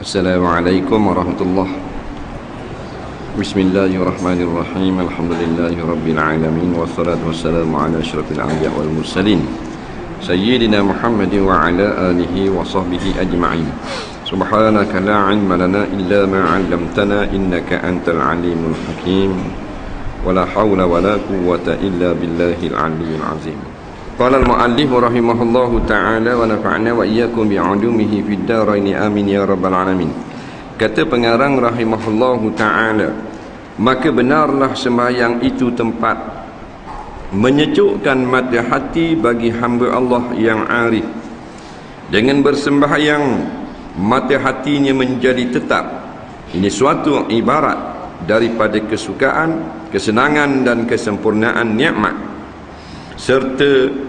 Assalamualaikum warahmatullahi. Bismillahirrahmanirrahim. Alhamdulillahirabbil alamin wassalatu wassalamu ala asyrafil anbiya wal mursalin sayyidina Muhammadin wa ala alihi wa sahbihi ajma'in. Subhanaka la ilma lana illa ma 'allamtana innaka antal alimul hakim. Wala haula wala quwwata illa billahil aliyyil azim. Qala al-mu'allif rahimahullahu ta'ala wa nafa'na wa iyyakum bi'ulumihi fid dharain amin ya rabbal alamin. Kata pengarang rahimahullahu ta'ala, maka benarlah sembahyang itu tempat menyejukkan mata hati bagi hamba Allah yang arif. Dengan bersembahyang mata hatinya menjadi tetap. Ini suatu ibarat daripada kesukaan, kesenangan dan kesempurnaan nikmat serta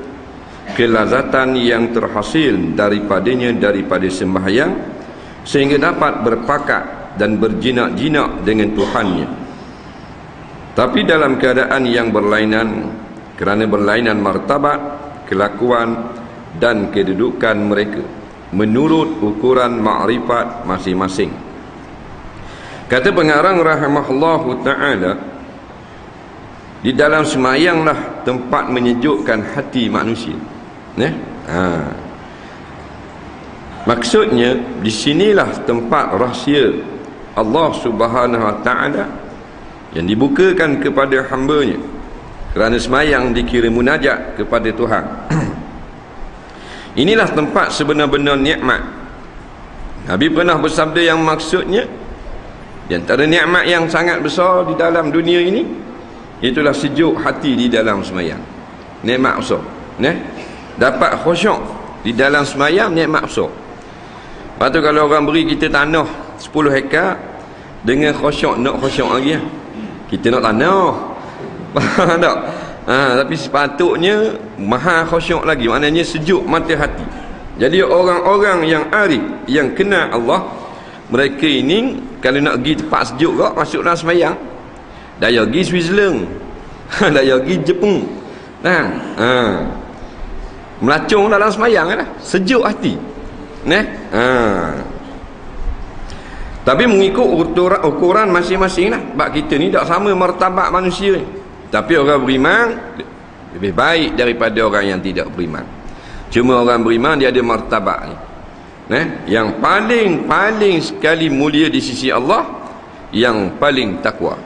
kelazatan yang terhasil daripadanya daripada sembahyang, sehingga dapat berpakat dan berjinak-jinak dengan Tuhannya. Tapi dalam keadaan yang berlainan, kerana berlainan martabat, kelakuan dan kedudukan mereka menurut ukuran makrifat masing-masing. Kata pengarang rahimahullahu ta'ala, di dalam semayanglah tempat menyejukkan hati manusia. Maksudnya di sinilah tempat rahsia Allah Subhanahu Wa Taala yang dibukakan kepada hamba-Nya. Kerana semayang dikira munajat kepada Tuhan. Inilah tempat sebenar-benar nikmat. Nabi pernah bersabda yang maksudnya di antara nikmat yang sangat besar di dalam dunia ini, itulah sejuk hati di dalam semayang. Nikmat besar. Dapat khusyuk di dalam semayang, nikmat besar. Lepas tu kalau orang beri kita tanah 10 hektar dengan khusyuk, nak khusyuk lagi, kita nak tanah. Faham tak? Tapi sepatutnya maha khusyuk lagi, maknanya sejuk mata hati. Jadi orang-orang yang arif, yang kenal Allah, mereka ini kalau nak pergi tempat sejuk kok, masuk dalam semayang. Daya pergi Switzerland, daya pergi Jepun, melacung dalam semayang lah, sejuk hati. Tapi mengikut ukuran masing-masing lah. Sebab kita ni tak sama martabat manusia ni. Tapi orang beriman lebih baik daripada orang yang tidak beriman. Cuma orang beriman dia ada martabat ni, yang paling sekali mulia di sisi Allah, yang paling takwa.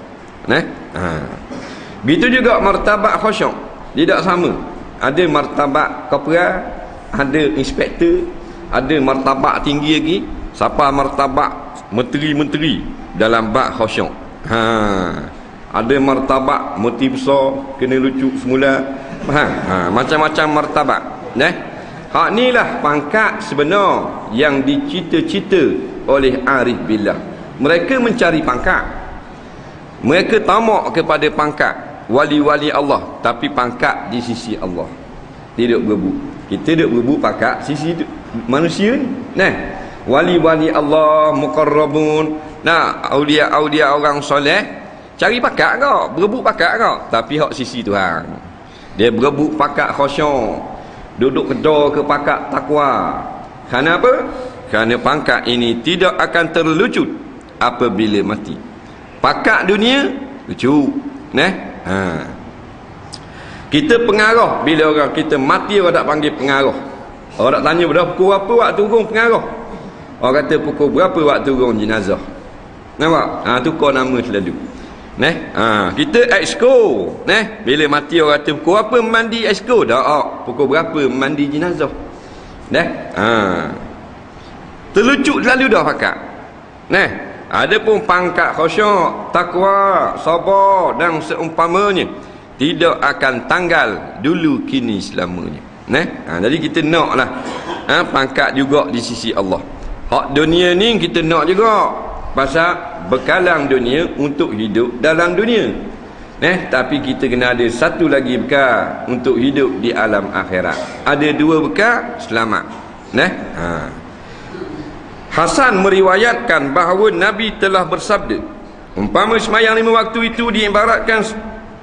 Begitu juga martabat khusyuk, dia tak sama. Ada martabat korporal, ada inspektor, ada martabat tinggi lagi, siapa martabat menteri-menteri dalam bab khusyuk. Ada martabat menteri besar kena lucu semula. Macam-macam martabat. Hak ni lah pangkat sebenar yang dicita-cita oleh arif billah. Mereka mencari pangkat, mereka tamak kepada pangkat wali-wali Allah, tapi pangkat di sisi Allah. Tidak berebut. Kita tidak berebut pangkat sisi manusia ni. Wali-wali Allah, muqarrabun, aulia-aulia orang soleh, cari pangkat kau, berebut pangkat kau, tapi hak sisi Tuhan. Dia berebut pangkat khusyuk, duduk kedor ke pangkat takwa. Kerana apa? Kerana pangkat ini tidak akan terlucut apabila mati. Pangkat dunia lucu. Kita pengarah, bila orang kita mati orang tak panggil pengarah. Orang tak tanya pada pukul berapa waktu turun pengarah. Orang kata pukul berapa waktu turun jenazah. Nampak? Tukar nama selalu. Kita exco. Bila mati orang kata pukul berapa mandi exco? Tak, pukul berapa mandi jenazah. Terlucut selalu dah pangkat. Ada pun pangkat khusyuk, takwa, sabar dan seumpamanya tidak akan tanggal dulu kini selamanya. Jadi kita naklah pangkat juga di sisi Allah. Hak dunia ni kita nak juga, pasal bekalan dunia untuk hidup dalam dunia. Tapi kita kena ada satu lagi bekal untuk hidup di alam akhirat. Ada dua bekal, selamat. Hasan meriwayatkan bahawa Nabi telah bersabda, umpama semayang 5 waktu itu diibaratkan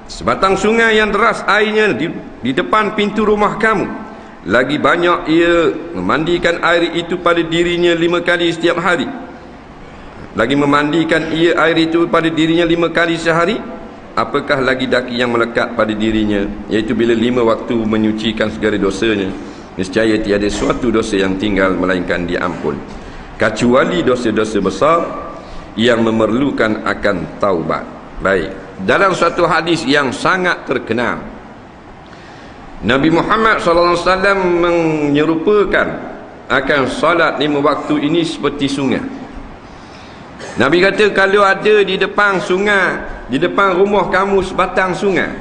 sebatang sungai yang deras airnya di depan pintu rumah kamu. Lagi banyak ia memandikan air itu pada dirinya 5 kali setiap hari. lagi memandikan ia air itu pada dirinya 5 kali sehari, apakah lagi daki yang melekat pada dirinya, iaitu bila 5 waktu menyucikan segala dosanya, nescaya tiada suatu dosa yang tinggal melainkan diampun, kecuali dosa-dosa besar yang memerlukan akan taubat. Baik, dalam suatu hadis yang sangat terkenal, Nabi Muhammad SAW menyerupakan akan salat 5 waktu ini seperti sungai. Nabi kata, kalau ada di depan sungai, di depan rumah kamu sebatang sungai,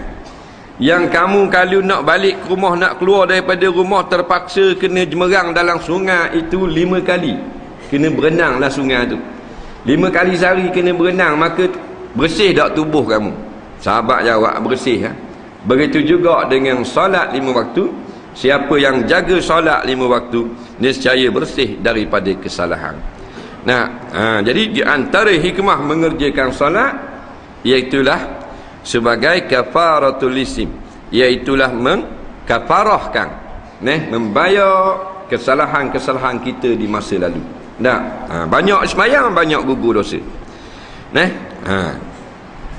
yang kamu kalau nak balik ke rumah, nak keluar daripada rumah, terpaksa kena jemerang dalam sungai itu 5 kali. Kena berenanglah sungai itu 5 kali sehari, kena berenang, maka bersih tak tubuh kamu? Sahabat jawab, bersih. Begitu juga dengan solat 5 waktu. Siapa yang jaga solat 5 waktu, nescaya bersih daripada kesalahan. Jadi di antara hikmah mengerjakan solat, iaitulah sebagai kafaratul lisim, iaitulah mengkafarahkan, membayar kesalahan-kesalahan kita di masa lalu. Banyak semayang, banyak gugur dosa.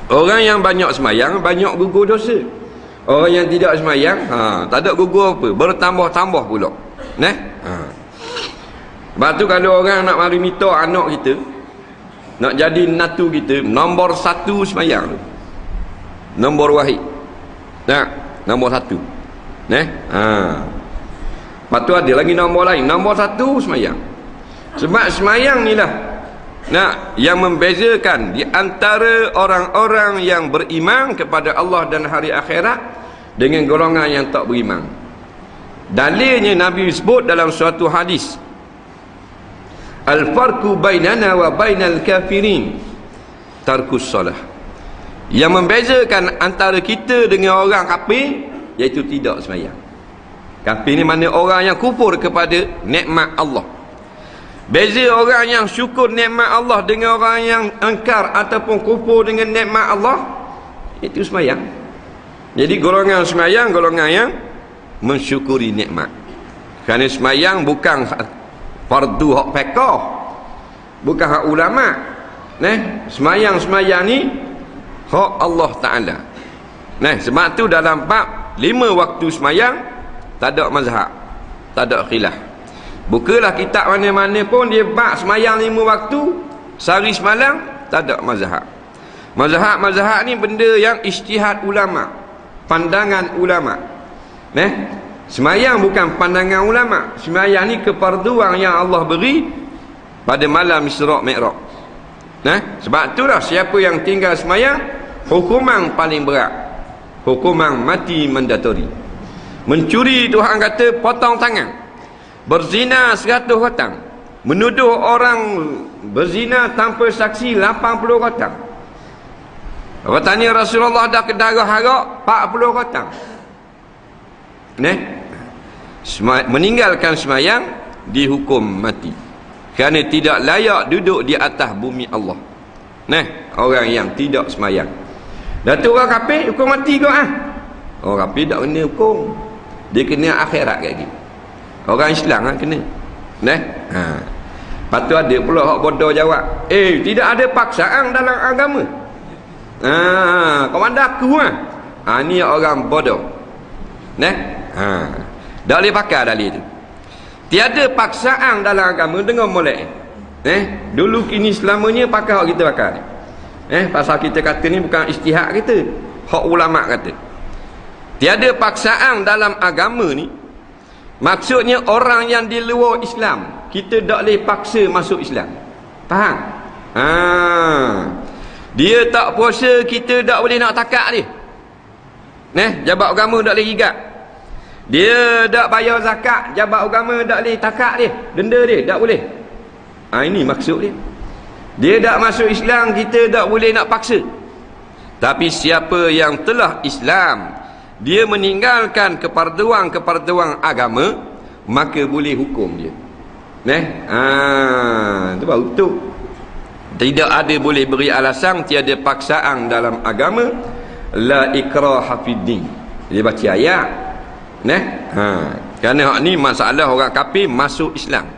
Orang yang banyak semayang, banyak gugur dosa. Orang yang tidak semayang, tak ada gugur apa, bertambah-tambah pula. Sebab tu kalau orang nak mari minta anak kita, nak jadi natu kita, nombor 1 semayang, nombor wahid, nombor 1. Lepas tu ada lagi nombor lain, nombor 1 semayang. Sebab semayang ni lah yang membezakan di antara orang-orang yang beriman kepada Allah dan hari akhirat dengan golongan yang tak beriman. Dalilnya Nabi sebut dalam suatu hadis, al-farqu bainana wa bainal kafirin tarkus salah. Yang membezakan antara kita dengan orang kafir, iaitu tidak sembahyang. Kafir ni mana orang yang kufur kepada nikmat Allah. Beza orang yang syukur nikmat Allah dengan orang yang engkar ataupun kufur dengan nikmat Allah, itu sembahyang. Jadi golongan sembahyang, golongan yang mensyukuri nikmat. Kerana sembahyang bukan fardu hak fiqh, bukan hak ulama. Sembahyang ni hak Allah Ta'ala. Sebab tu dalam bab 5 waktu sembahyang tak ada mazhab, tak ada khilaf. Bukalah kitab mana-mana pun, dia bab sembahyang 5 waktu sehari semalam, tak ada mazhab. Mazhab ni benda yang ijtihad ulama, pandangan ulama. Sembahyang bukan pandangan ulama. Sembahyang ni kefarduan yang Allah beri pada malam Isra' Mi'raj. Sebab itulah siapa yang tinggal sembahyang, hukuman paling berat, hukuman mati mandatori. Mencuri, Tuhan kata potong tangan. Berzina 100 kotang. Menuduh orang berzina tanpa saksi 80 kotang. Katanya Rasulullah dah kedarah harak 40 kotang. Meninggalkan sembahyang dihukum mati, kerana tidak layak duduk di atas bumi Allah. Orang yang tidak sembahyang. Dah tu orang kafir hukum mati kau Orang kafir tak kena hukum, dia kena akhirat lagi. Orang Islam kena. Lepas tu ada pula hak bodoh jawab, tidak ada paksaan dalam agama. Kau mandang aku ni orang bodoh. Tak boleh pakai dalil tu. Tiada paksaan dalam agama dengan molek. Dulu kini selamanya pakai hak kita pakai. Pasal kita kata ni bukan ijtihad kita, hak ulama kata. Tiada paksaan dalam agama ni, maksudnya orang yang di luar Islam kita tak boleh paksa masuk Islam. Faham? Dia tak puasa, kita tak boleh nak takak dia. Jabat agama tak boleh gigat. Dia tak bayar zakat, jabat agama tak boleh takak dia, denda dia tak boleh. Ini maksud dia. Dia tak masuk Islam, kita tak boleh nak paksa. Tapi siapa yang telah Islam, dia meninggalkan keparduan agama, maka boleh hukum dia. Itu baru tu. Tidak ada boleh beri alasan, tiada paksaan dalam agama. La ikraha fid din. Dia baca ayat. Kerana hak ni masalah orang kafir masuk Islam.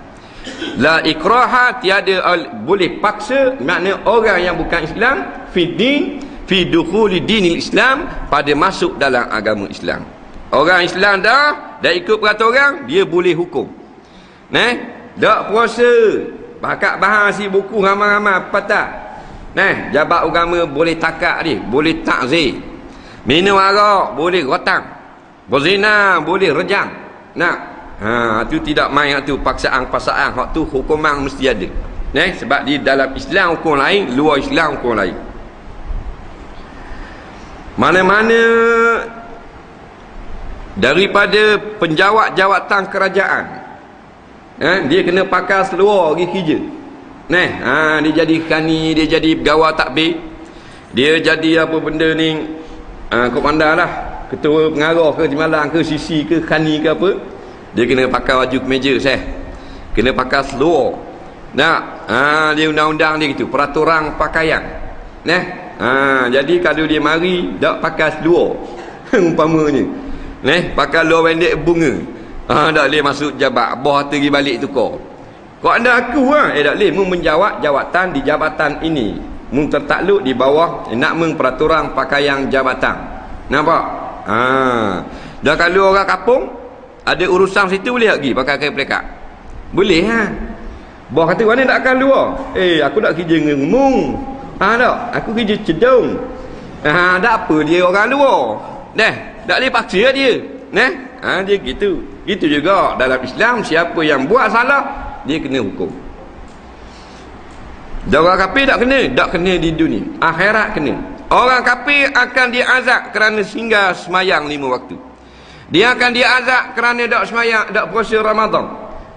La ikraha, tiada boleh paksa, makna orang yang bukan Islam fi din, fi dukhuli dinil Islam, pada masuk dalam agama Islam. Orang Islam dah ikut peraturan, dia boleh hukum. Dak puasa, bakat bahas si buku ramai-ramai apa tak? Jabat agama boleh takak dia, boleh takzir. Minum arak boleh rotang. Berzina boleh rejam. Itu tidak main tu paksaan-paksaan. Hak tu hukuman mesti ada. Sebab di dalam Islam hukum lain, luar Islam hukum lain. Mana-mana daripada penjawat jawatan kerajaan, dia kena pakai seluar pergi kerja. Dia jadi khani, dia jadi pegawai takbir, dia jadi apa benda ni, komandan lah, ketua pengarah ke timbalan ke sisi ke khani ke apa, dia kena pakai baju kemeja kena pakai seluar. Dia undang-undang dia gitu, peraturan pakaian. Jadi kalau dia mari tak pakai seluar umpamanya, pakai luar pendek bunga, tak boleh masuk jabat. Bos pergi balik tukar. Kau anda aku tak boleh menjawab jawatan di jabatan ini, tertakluk di bawah nak peraturan pakaian jabatan. Nampak? Dan kalau orang kampung ada urusan situ, boleh tak pergi pakai kain pelekat? Boleh. Bos kata mana tak akan luar. Aku tak kerja dengan umum. Tak, aku kerja cedung. Tak apa dia orang luar. Tak boleh paksa dia. Dia gitu. Gitu juga dalam Islam, siapa yang buat salah, dia kena hukum. Dan orang kafir tak kena di dunia. Akhirat kena. Orang kafir akan diazab kerana singgah semayang 5 waktu. Dia akan diazab kerana tak semayang, tak puasa Ramadan.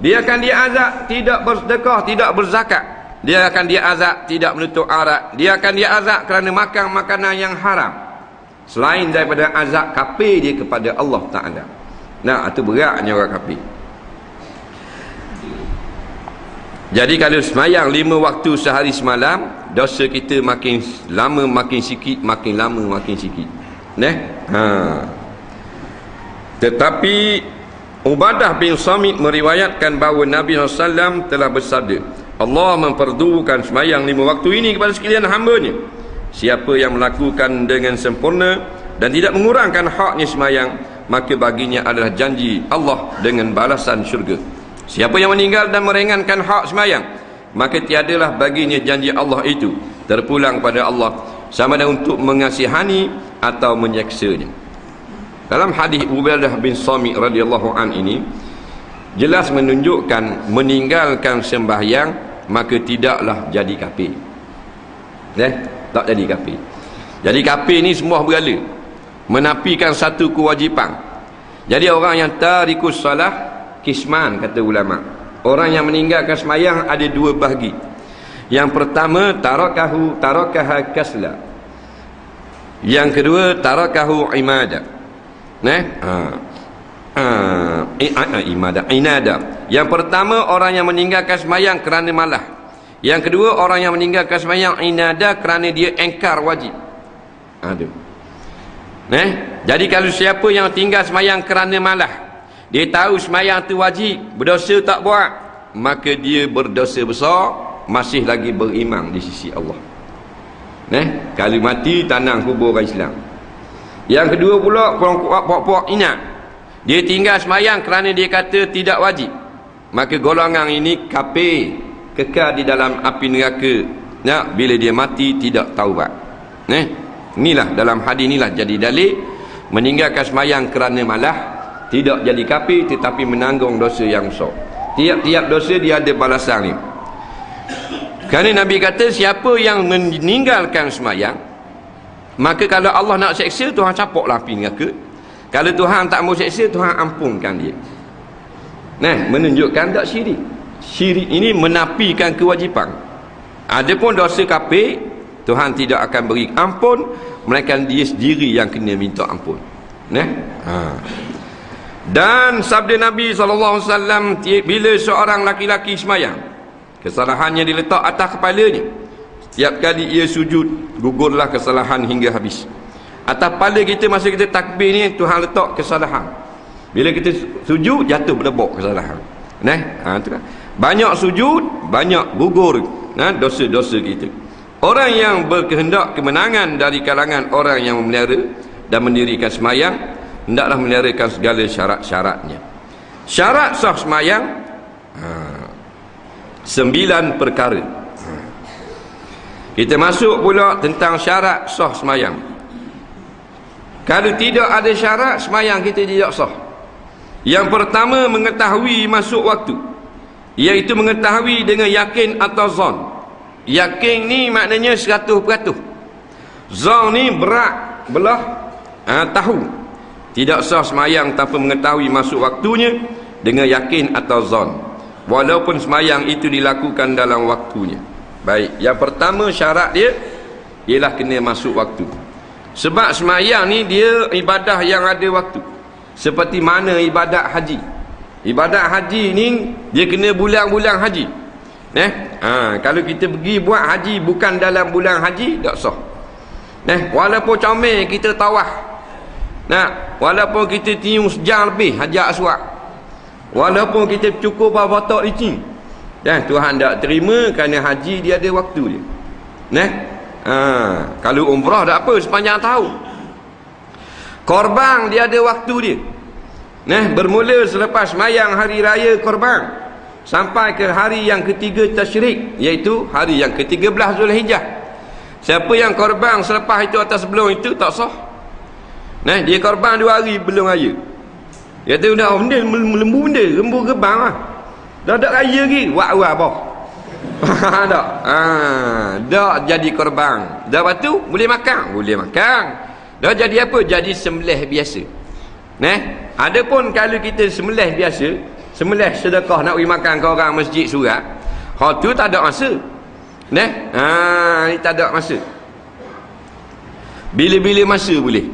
Dia akan diazab tidak bersedekah, tidak berzakat. Dia akan diazab tidak menutup aurat. Dia akan diazab kerana makan makanan yang haram, selain daripada azab kafir dia kepada Allah Ta'ala. Itu beratnya orang kafir. Jadi kalau semayang 5 waktu sehari semalam, dosa kita makin lama makin sikit, makin lama makin sikit. Tetapi Ubadah bin Samit meriwayatkan bahawa Nabi SAW telah bersabda, Allah memperdukan semayang 5 waktu ini kepada sekalian hamba-Nya. Siapa yang melakukan dengan sempurna dan tidak mengurangkan haknya semayang, maka baginya adalah janji Allah dengan balasan syurga. Siapa yang meninggal dan meringankan hak semayang, maka tiadalah baginya janji Allah itu terpulang pada Allah, sama ada untuk mengasihani atau menyaksanya. Dalam hadis Ubadah bin Samit radhiyallahu an ini jelas menunjukkan meninggalkan sembahyang maka tidaklah jadi kafir. Tak jadi kafir. Jadi kafir ni semua berala, menafikan satu kewajipan. Jadi orang yang tarikus salah kisman, kata ulama. Orang yang meninggalkan semayang ada 2 bahagi. Yang pertama tarakaha kasla. Yang kedua tarakahu imada. Inada. Yang pertama orang yang meninggalkan semayang kerana malah. Yang kedua orang yang meninggalkan semayang inada kerana dia engkar wajib. Jadi kalau siapa yang tinggal semayang kerana malah, dia tahu semayang tu wajib, berdosa tak buat, maka dia berdosa besar, masih lagi beriman di sisi Allah. Kalau mati tanang kubur orang Islam. Yang kedua pula puak-puak ingat, dia tinggal semayang kerana dia kata tidak wajib, maka golongan ini kafir, kekal di dalam api neraka bila dia mati tidak taubat. Inilah dalam hadis inilah jadi dalil meninggalkan semayang kerana malah tidak jadi kafir, tetapi menanggung dosa yang besar. Tiap-tiap dosa dia ada balasan ni. Kerana Nabi kata siapa yang meninggalkan semayang, maka kalau Allah nak seksa, Tuhan capoklah api neraka. Kalau Tuhan tak mau seksa, Tuhan ampunkan dia. Menunjukkan tak syirik. Syirik ini menafikan kewajipan. Adapun dosa kafir, Tuhan tidak akan beri ampun, melainkan dia sendiri yang kena minta ampun. Dan sabda Nabi SAW, bila seorang laki-laki semayang, kesalahannya diletak atas kepalanya, setiap kali ia sujud, gugurlah kesalahan hingga habis. Atas kepala kita masa kita takbir ni, Tuhan letak kesalahan. Bila kita sujud, jatuh berdebok kesalahan. Tu kan? Banyak sujud, banyak gugur dosa-dosa kita. Orang yang berkehendak kemenangan dari kalangan orang yang memelihara dan mendirikan semayang, hendaklah memeliharakan segala syarat-syaratnya. Syarat sah semayang 9 perkara. Kita masuk pula tentang syarat sah semayang. Kalau tidak ada syarat, semayang kita tidak sah. Yang pertama, mengetahui masuk waktu, iaitu mengetahui dengan yakin atau zon. Yakin ni maknanya 100%. Zon ni berat belah tahu. Tidak sah semayang tanpa mengetahui masuk waktunya dengan yakin atau zon, walaupun semayang itu dilakukan dalam waktunya. Baik, yang pertama syarat dia ialah kena masuk waktu. Sebab semayang ni dia ibadah yang ada waktu. Seperti mana ibadat haji. Ibadat haji ni dia kena bulan-bulan haji. Kalau kita pergi buat haji bukan dalam bulan haji, tak sah. Walaupun comel kita tawaf, walaupun kita tiung sejam lebih Hajar Aswad, walaupun kita cukup batok licin, Tuhan tak terima kerana haji dia ada waktu dia. Kalau umrah tak apa, sepanjang tahun. Korban dia ada waktu dia. Bermula selepas mayang hari raya korban sampai ke hari yang ketiga tasyrik, iaitu hari yang ke-13 Zulhijjah. Siapa yang korban selepas itu atau sebelum itu tak sah. Dia korban 2 hari belum raya. Dia kata dah benda lembu gebang lah. Dah tak raya lagi, buat apa? Tak. Dah jadi korban. Dah lepas tu boleh makan, boleh makan. Dah jadi apa? Jadi sembelih biasa. Adapun kalau kita sembelih biasa, sembelih sedekah nak pergi makan ke orang masjid surat, hal tu tak ada masa. Ni tak ada masa. Bila-bila masa boleh.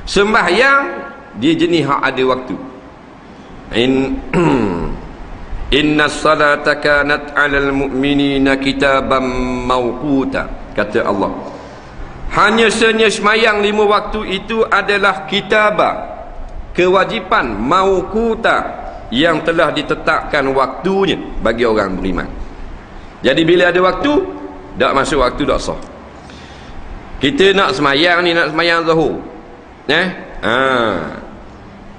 Sembahyang dia jenis hak ada waktu. Inna salata kanat 'alal mu'minina kitaban mawquta, kata Allah. Hanya semayang 5 waktu itu adalah kitabah, kewajipan mawquta, yang telah ditetapkan waktunya bagi orang beriman. Jadi bila ada waktu, tak masuk waktu tak sah. Kita nak semayang ni, nak semayang zuhur,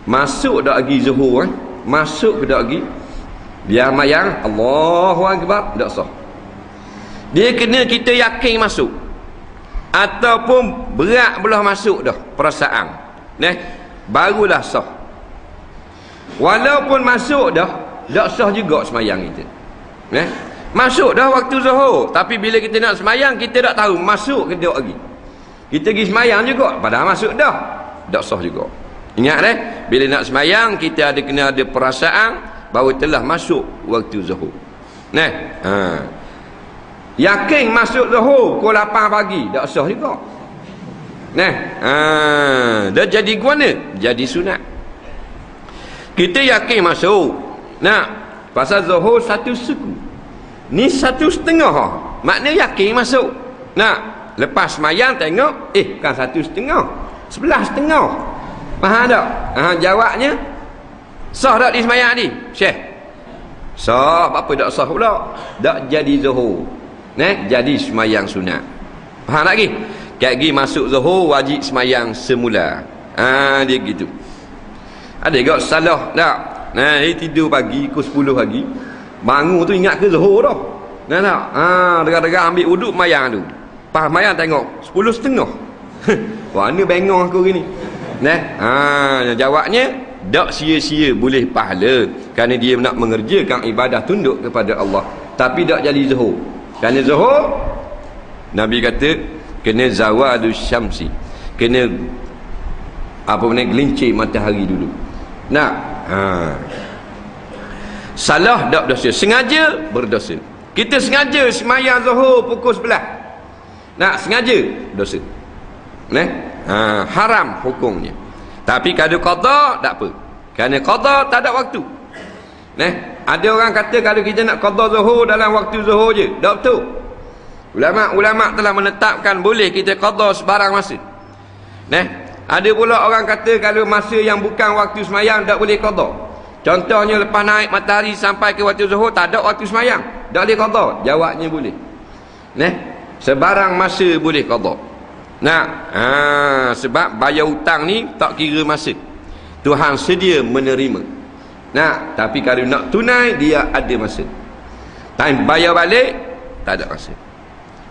masuk tak lagi zuhur, masuk ke tak lagi, biar mayang Allahu Akbar, tak sah. Dia kena kita yakin masuk, ataupun berat belah masuk dah perasaan, barulah sah. Walaupun masuk dah, tak sah juga semayang kita. Masuk dah waktu zuhur, tapi bila kita nak semayang, kita tak tahu masuk ke tak lagi. Kita pergi semayang juga, padahal masuk dah, tak sah juga. Ingat bila nak semayang, kita kena ada perasaan bahawa telah masuk waktu zuhur. Yakin masuk zuhur pukul 8 pagi, tak sah juga. Dah jadi guana, jadi sunat. Kita yakin masuk, pasal zuhur 1 suku, ni 1,5, maknanya yakin masuk. Lepas semayang tengok, bukan 1,5, 11,5. Faham tak? Jawabnya sah tak di semayang ni, Syekh? Sah. Apa tak sah pula? Tak jadi zuhur, jadi semayang sunat. Faham lagi? Kaki masuk zuhur wajib semayang semula. Dia gitu. Ada juga salah tak? Tidur pagi pukul 10 pagi, bangun tu ingat ke zuhur dah. Tak? Dekat-dekat ambil wuduk mayang tu. Pas mayang tengok 10,5. Wah, ni bengong aku gini. Jawabnya tak sia-sia boleh pahala, kerana dia nak mengerjakan ibadah tunduk kepada Allah, tapi tak jadi zuhur. Kerana zuhur Nabi kata kena zawalus syamsi, kena gelincir matahari dulu. Salah tak dosa, sengaja berdosa. Kita sengaja semayang zuhur pukul 11, sengaja dosa. Haram hukumnya. Tapi kalau qada tak apa, kerana qada tak ada waktu. Ada orang kata kalau kita nak qada zuhur dalam waktu zuhur je, tak betul. Ulama telah menetapkan boleh kita qada sebarang masa. Ada pula orang kata kalau masa yang bukan waktu semayang tak boleh qada. Contohnya lepas naik matahari sampai ke waktu zuhur, tak ada waktu semayang, tak boleh qada. Jawabnya boleh. Sebarang masa boleh qada. Sebab bayar hutang ni tak kira masa. Tuhan sedia menerima. Tapi kalau nak tunai, dia ada masa. Time bayar balik, tak ada masa.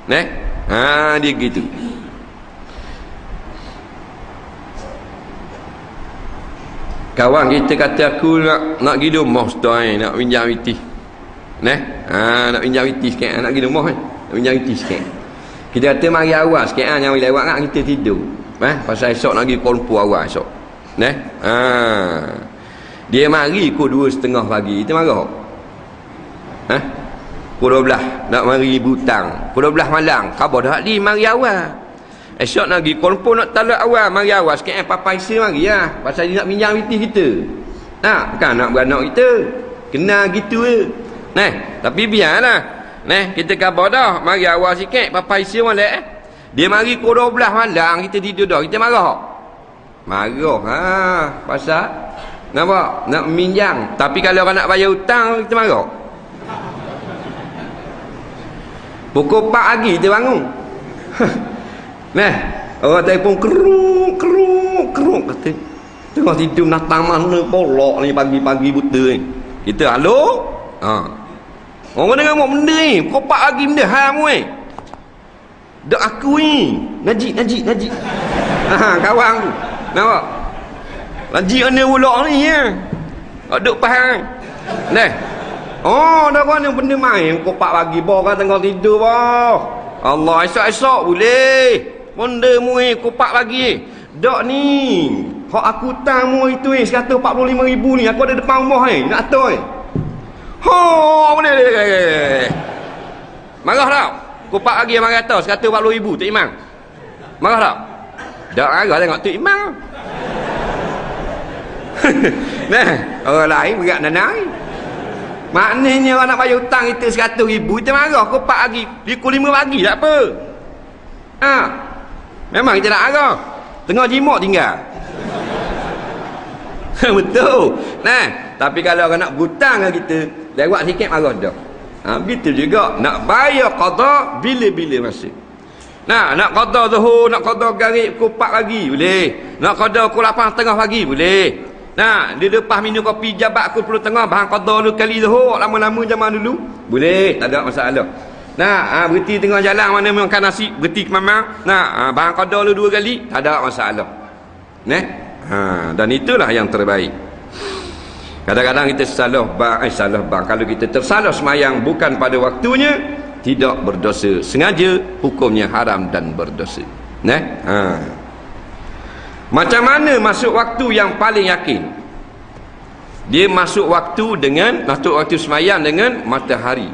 Dia gitu. Kawan kita kata aku nak pergi rumah ustaz, nak pinjam witi. Nak pinjam witi sikit, nak pergi rumah nak pinjam witi sikit. Kita kata mari awal sikit, jangan lewat kan kita tidur. Pasal esok nak pergi Kuala Lumpur awal esok. Dia mari pukul 2:30 pagi, kita marah. Pukul 12 nak mari butang. Pukul 12 malam, khabar dah di mari awal. Esok nak pergi Kuala Lumpur nak talak awal, mari awal sikit Papa Isa mari lah. Pasal dia nak pinjam witi kita. Bukan nak beranak kita. Kena gitu je. Tapi biarlah. Kita khabar dah, mari awal sikit Papa Isa molek. Dia mari pukul 12 malam, kita tidur dah. Kita marah. Marah. Pasal nampak? Nak minjam. Tapi kalau orang nak bayar hutang, kita marah. Pukul 4 pagi kita bangun. Orang telefon kerung kata tengah tidur natang mana polok ni pagi-pagi buta ni. Kita halo. Orang dengar mau benda ni pukul 4 pagi benda ham weh. Dak aku ni Najib kawan aku nampak Najib mana pulak ni ya. Duk faham dah kan yang benda main pukul 4 pagi bawa tengah tidur bah. Allah, esok-esok boleh benda mu pukul 4 pagi. Dak ni hak aku hutang mu itu 145,000 ni aku ada depan rumah nak atur boleh. Marah tak pukul 4 pagi marah atur 140,000 Tok Imam marah tak? Dak marah tengok Tok Imam. Orang lain berat nanai. Maknanya orang nak bayar hutang kita 100,000, kita marah pukul 4 pagi, pukul 5 pagi tak apa. Memang kita nak marah. Tengah jimat tinggal. Betul. Tapi kalau orang nak berhutang dengan kita, lewat sikit marah dah. Begitu juga nak bayar qada bila-bila masa. Nak qada zuhur, nak qada maghrib pukul 4 pagi boleh. Nak qada pukul 8:30 pagi boleh. Dia lepas minum kopi jabat aku 10:30 bahan qada dulu kali zuhur lama-lama zaman dulu boleh, tak ada masalah. Berhenti tengah jalan mana makan nasi berhenti ke mamang bahan qada dulu 2 kali tak ada masalah. Dan itulah yang terbaik. Kadang-kadang kita salah bang kalau kita tersalah semayang bukan pada waktunya, tidak berdosa, sengaja hukumnya haram dan berdosa. Macam mana masuk waktu yang paling yakin? Dia masuk waktu semayang dengan matahari.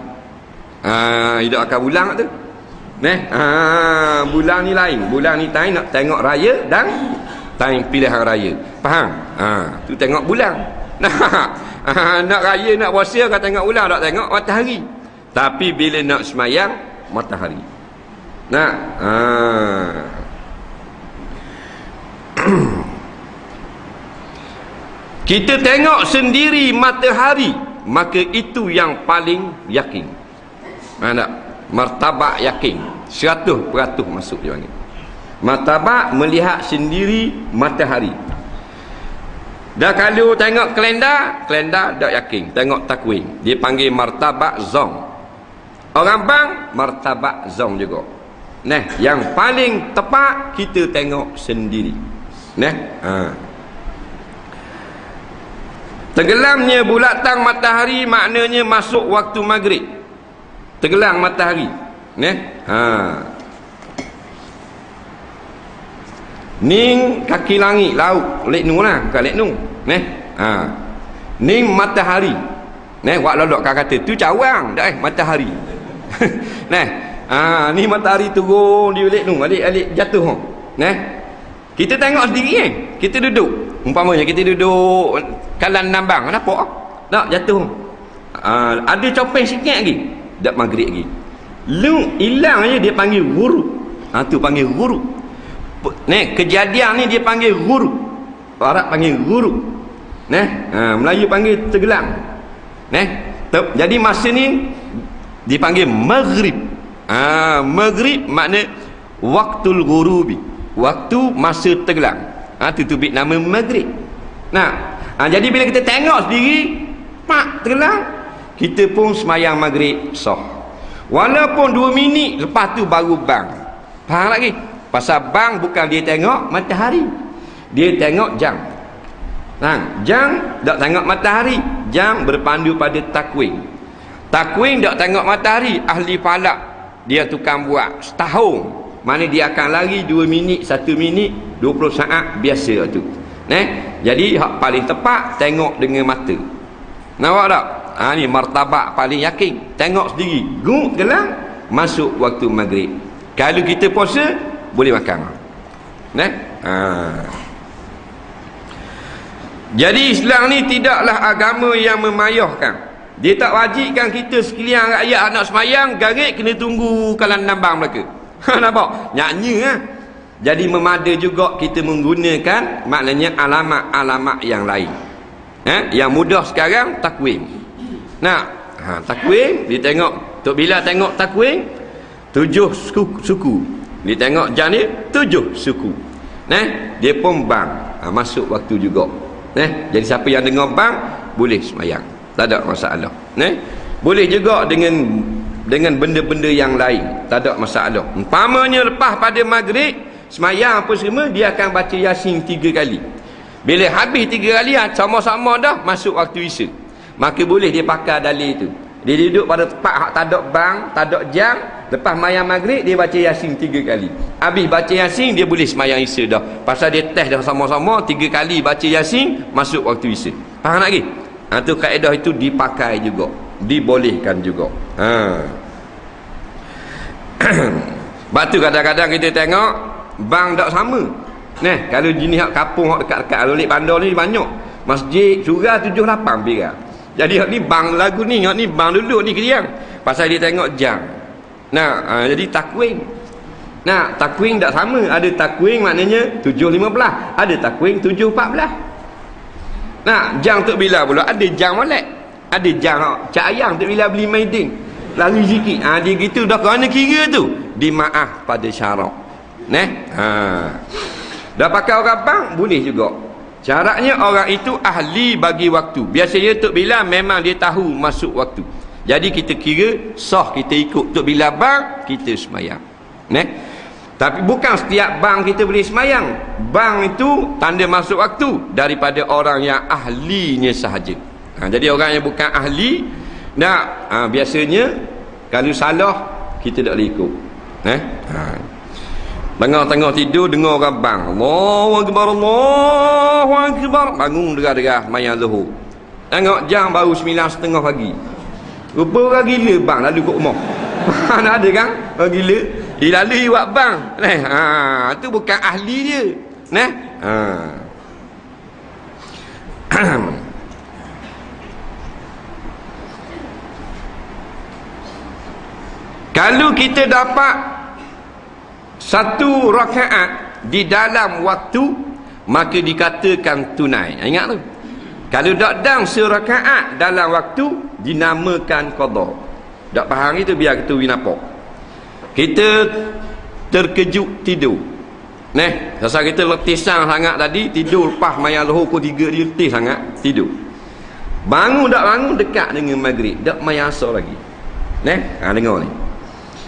Hidup akan bulan tu. Bulan ni lain. Bulan ni time nak tengok raya dan time pilihan raya. Faham? Tu tengok bulan. Nak raya nak puasa kau tengok bulan, tak tengok matahari. Tapi bila nak semayang matahari. Kita tengok sendiri matahari, maka itu yang paling yakin. Martabak yakin 100% masuk dia panggil. Martabak melihat sendiri matahari. Dah kalau tengok kalender tak yakin. Tengok takwim, dia panggil martabak zong. Orang bang martabak zong juga. Yang paling tepat kita tengok sendiri. Tenggelamnya bulatan matahari maknanya masuk waktu maghrib. Tenggelam matahari. Ning kaki langit laut lek nu lah, bukan lek nu. Ning matahari. Wak lolok kata tu cawang dah matahari. Ni matahari turun di lek nu, alik jatuh. Kita tengok sendiri kita duduk. Umpamanya kita duduk kalan nambang, nampak tak jatuh. Ada copeng sikit lagi, dak maghrib lagi. Lu hilang aja dia panggil ghurub. Tu panggil ghurub. Kejadian ni dia panggil ghurub. Arab panggil ghurub. Melayu panggil tenggelam. Jadi masa ni dipanggil maghrib. Maghrib makna waktul ghurubi, waktu masa tenggelam. Itu tubik nama maghrib. Jadi bila kita tengok sendiri tenggelam, kita pun semayang maghrib sah. Walaupun 2 minit lepas tu baru bang. Faham lagi? Pasal bang bukan dia tengok matahari, dia tengok jam. Jam tak tengok matahari, jam berpandu pada takwin. Takwin tak tengok matahari, ahli falak dia tukang buat setahun, mana dia akan lari 2 minit, 1 minit, 20 saat biasa tu. Jadi hak paling tepat tengok dengan mata. Nampak tak? Ni martabak paling yakin. Tengok sendiri, guk gelang, masuk waktu maghrib. Kalau kita puasa boleh makan. Jadi Islam ni tidaklah agama yang memayahkan. Dia tak wajibkan kita sekalian rakyat nak semayang garik kena tunggu kalau nambang mereka. Nampak? Nyanyi Jadi memada juga kita menggunakan maknanya alamat-alamat yang lain. Yang mudah sekarang takwim. Takwim dia tengok Tok Bila tengok takwim 7 suku. Dia tengok jam ni 7 suku. Dia pun bang. Masuk waktu juga. Jadi siapa yang dengar bang boleh semayang, tak ada masalah. Boleh juga dengan benda-benda yang lain, tak ada masalah. Umpamanya lepas pada maghrib semayang apa semua, dia akan baca Yasin 3 kali. Bila habis 3 kali sama-sama dah masuk waktu isya, maka boleh dia pakai dalil tu. Dia duduk pada tempat hak tak ada bang, tak ada jam. Lepas semayang maghrib dia baca Yasin 3 kali. Habis baca Yasin dia boleh semayang isya dah. Pasal dia test dah sama-sama 3 kali baca Yasin, masuk waktu isya. Faham lagi? Tu kaedah itu dipakai juga, dibolehkan juga. Sebab tu kadang-kadang kita tengok bang tak sama. Kalau jenis hak kampung hak dekat-dekat Lolik Bandar ni banyak. Masjid surah 7-8 biar. Jadi hak ni bang lagu ni, hak ni bang dulu ni kediang. Pasal dia tengok jam. Jadi takwing. Takwing tak sama. Ada takwing maknanya 7.15, ada takwing 7.14. Jam Tok Bila pula ada jam molek. Ada jam Cak Ayang Tok Bila beli maidin. Lari sikit. Dia gitu dah kerana kira tu dimaaf pada syarak. Dah pakai orang bang boleh juga. Syaratnya orang itu ahli bagi waktu. Biasanya Tok Bila memang dia tahu masuk waktu. Jadi kita kira sah, kita ikut Tok Bila bang, kita semayang. Tapi bukan setiap bang kita boleh semayang. Bang itu tanda masuk waktu daripada orang yang ahlinya sahaja. Jadi orang yang bukan ahli, biasanya kalau salah kita tak boleh ikut. Tengah-tengah tidur dengar orang bang, Allahu Akbar, Allahu Akbar, bangun degah-degah mayang zuhur. Tengok jam baru 9.30 pagi. Rupa orang gila bang lalu kat rumah. Nak ada kan orang gila dia lalu buat bang. Tu bukan ahli dia. Kalau kita dapat 1 rakaat di dalam waktu, maka dikatakan tunai. Ingat tu. Kalau tak dang serakaat dalam waktu, dinamakan qada. Tak faham itu biar kita winapa. Kita terkejut tidur. Pasal kita letih sangat tadi, tidur lepas mayang lohor pukul 3 dia letih sangat, tidur. Bangun tak bangun dekat dengan maghrib, tak mayang asar lagi. Dengar ni.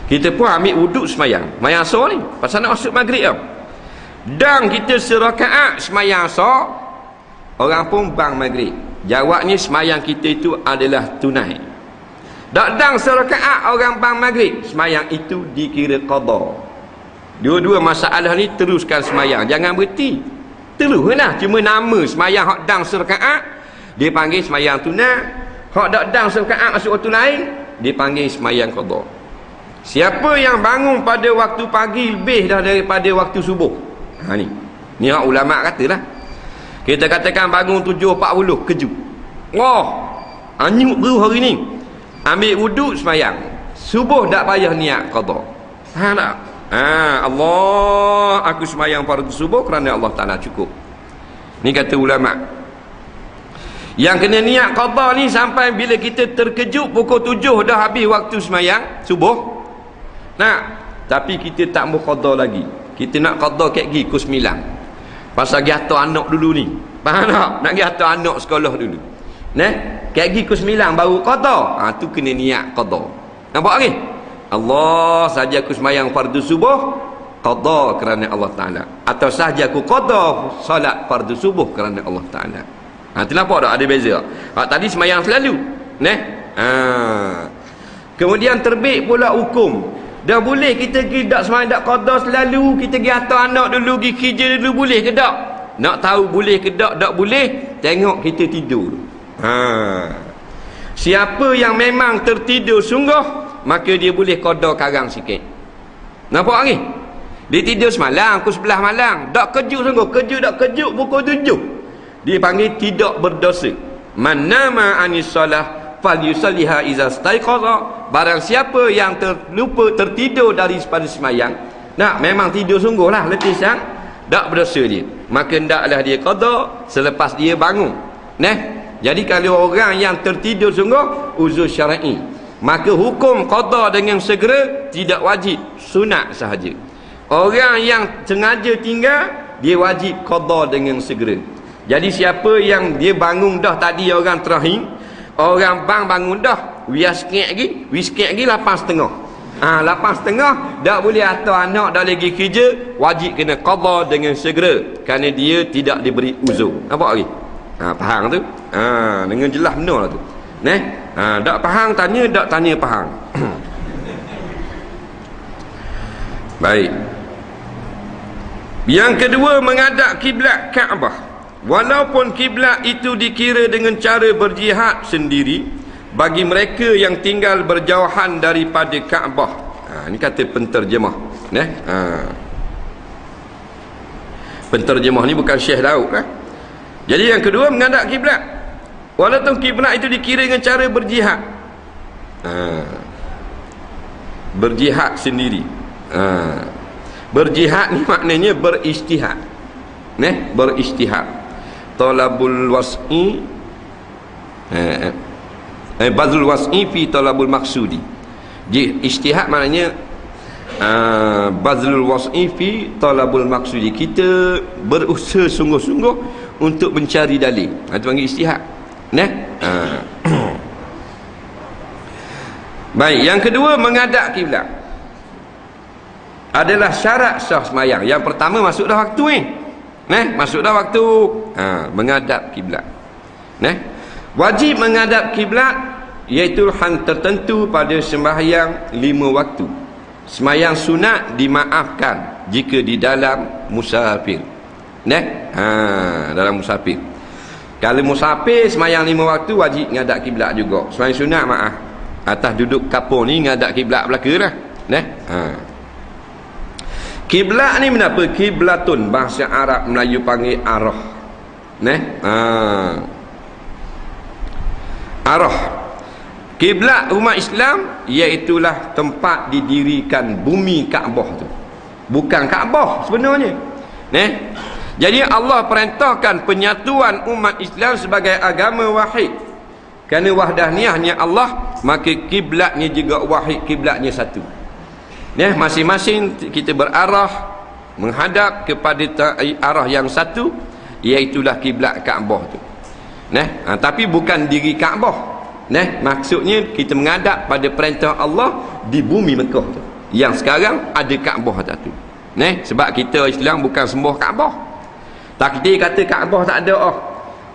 Kita pun ambil wuduk semayang mayang asar ni, pasal nak masuk maghrib tau. Dan kita serakaat semayang asar, orang pun bang maghrib. Jawabnya semayang kita itu adalah tunai. Tak dang serakaat orang bang maghrib, semayang itu dikira qada. Dua-dua masalah ni teruskan semayang, jangan berhenti. Teruslah, cuma nama semayang hak dang serakaat dia panggil semayang tunai, hak tak dang serakaat masuk waktu lain dia panggil semayang qada. Siapa yang bangun pada waktu pagi lebih dah daripada waktu subuh, ni hak ulama katalah. Kita katakan bangun 7.40 kejut, anyuk beru hari ni, ambil wuduk semayang subuh, tak payah niat qada. Tak? Allah, aku semayang fardu subuh kerana Allah Ta'ala cukup. Ni kata ulama. Yang kena niat qada ni sampai bila kita terkejut pukul 7 dah habis waktu semayang subuh. Nah, tapi kita tak mau qada lagi. Kita nak qada kat gi pukul 9. Pasal gi hantar anak dulu ni. Faham tak? Nak gi hantar anak sekolah dulu. Nah, kat gi pukul 9 baru qada. Tu kena niat qada. Nampak lagi? Allah saja aku semayang fardu subuh qada kerana Allah Taala, atau sahaja aku qada solat fardu subuh kerana Allah Taala. Tu nampak tak ada beza? Tadi semayang selalu, kemudian terbit pula hukum dah boleh kita pergi dak semayang dak qada selalu, kita pergi hantar anak dulu, pergi kerja dulu, boleh ke tak? Nak tahu boleh ke tak boleh, tengok kita tidur. Siapa yang memang tertidur sungguh, maka dia boleh qada karang sikit. Nampak lagi? Dia tidur semalam pukul 11 malam, dak kejut sungguh, dak kejut pukul 7. Dia panggil tidak berdosa. Man nama anis solah falyusalliha iza staiqaza. Barang siapa yang terlupa tertidur daripada semayang, memang tidur sungguh lah, letih sang, dak berdosa dia, maka hendaklah dia qada selepas dia bangun. Jadi kalau orang yang tertidur sungguh uzur syar'i, maka hukum qada dengan segera tidak wajib, sunat sahaja. Orang yang sengaja tinggal, dia wajib qada dengan segera. Jadi siapa yang dia bangun dah tadi, orang terakhir, orang bangun dah, sikit lagi 8.30. 8.30 dah boleh hantar anak dah lagi kerja, wajib kena qada dengan segera kerana dia tidak diberi uzur. Nampak lagi? Faham tu? Dengan jelas benar lah tu. Tak faham tanya, tak tanya faham. Baik. Yang kedua, menghadap kiblat Kaabah. Walaupun kiblat itu dikira dengan cara berjihad sendiri bagi mereka yang tinggal berjauhan daripada Kaabah. Ini kata penterjemah. Penterjemah ni bukan Syekh Daud lah. Jadi yang kedua, menghadap kiblat walaupun kiblat itu dikira dengan cara berjihad. Berjihad sendiri. Berjihad ni maknanya beristihad. Beristihad. Talabul was'i bazul was'i fi talabul maksudi. Istihad maknanya bazlul was'i fi talabul maksudi. Kita berusaha sungguh-sungguh untuk mencari dalil. Itu panggil istihad. Baik, yang kedua, menghadap kiblat adalah syarat sah semayang. Yang pertama, masuk dah waktu ni. Masuk dah waktu. Menghadap kiblat. Wajib menghadap kiblat iaitu hal tertentu pada sembahyang 5 waktu. Semayang sunat dimaafkan jika di dalam musafir. Dalam musafir. Kalau musafir semayang 5 waktu wajib menghadap kiblat juga. Semayang sunat maaf. Atas duduk kapur ni menghadap kiblat belakang lah. Kiblat ni kenapa? Kiblatun, bahasa Arab Melayu panggil arah. Arah. Kiblat umat Islam iaitulah tempat didirikan bumi Kaabah tu. Bukan Kaabah sebenarnya. Jadi Allah perintahkan penyatuan umat Islam sebagai agama wahid. Kerana wahdaniyahnya Allah, maka kiblatnya juga wahid, kiblatnya satu. Masing-masing kita berarah menghadap kepada arah yang satu, iaitulah kiblat Kaabah tu. Tapi bukan diri Kaabah. Maksudnya kita menghadap pada perintah Allah di bumi Mekah tu, yang sekarang ada Kaabah satu. Sebab kita Islam bukan sembah Kaabah. Takdir kata Kaabah tak ada.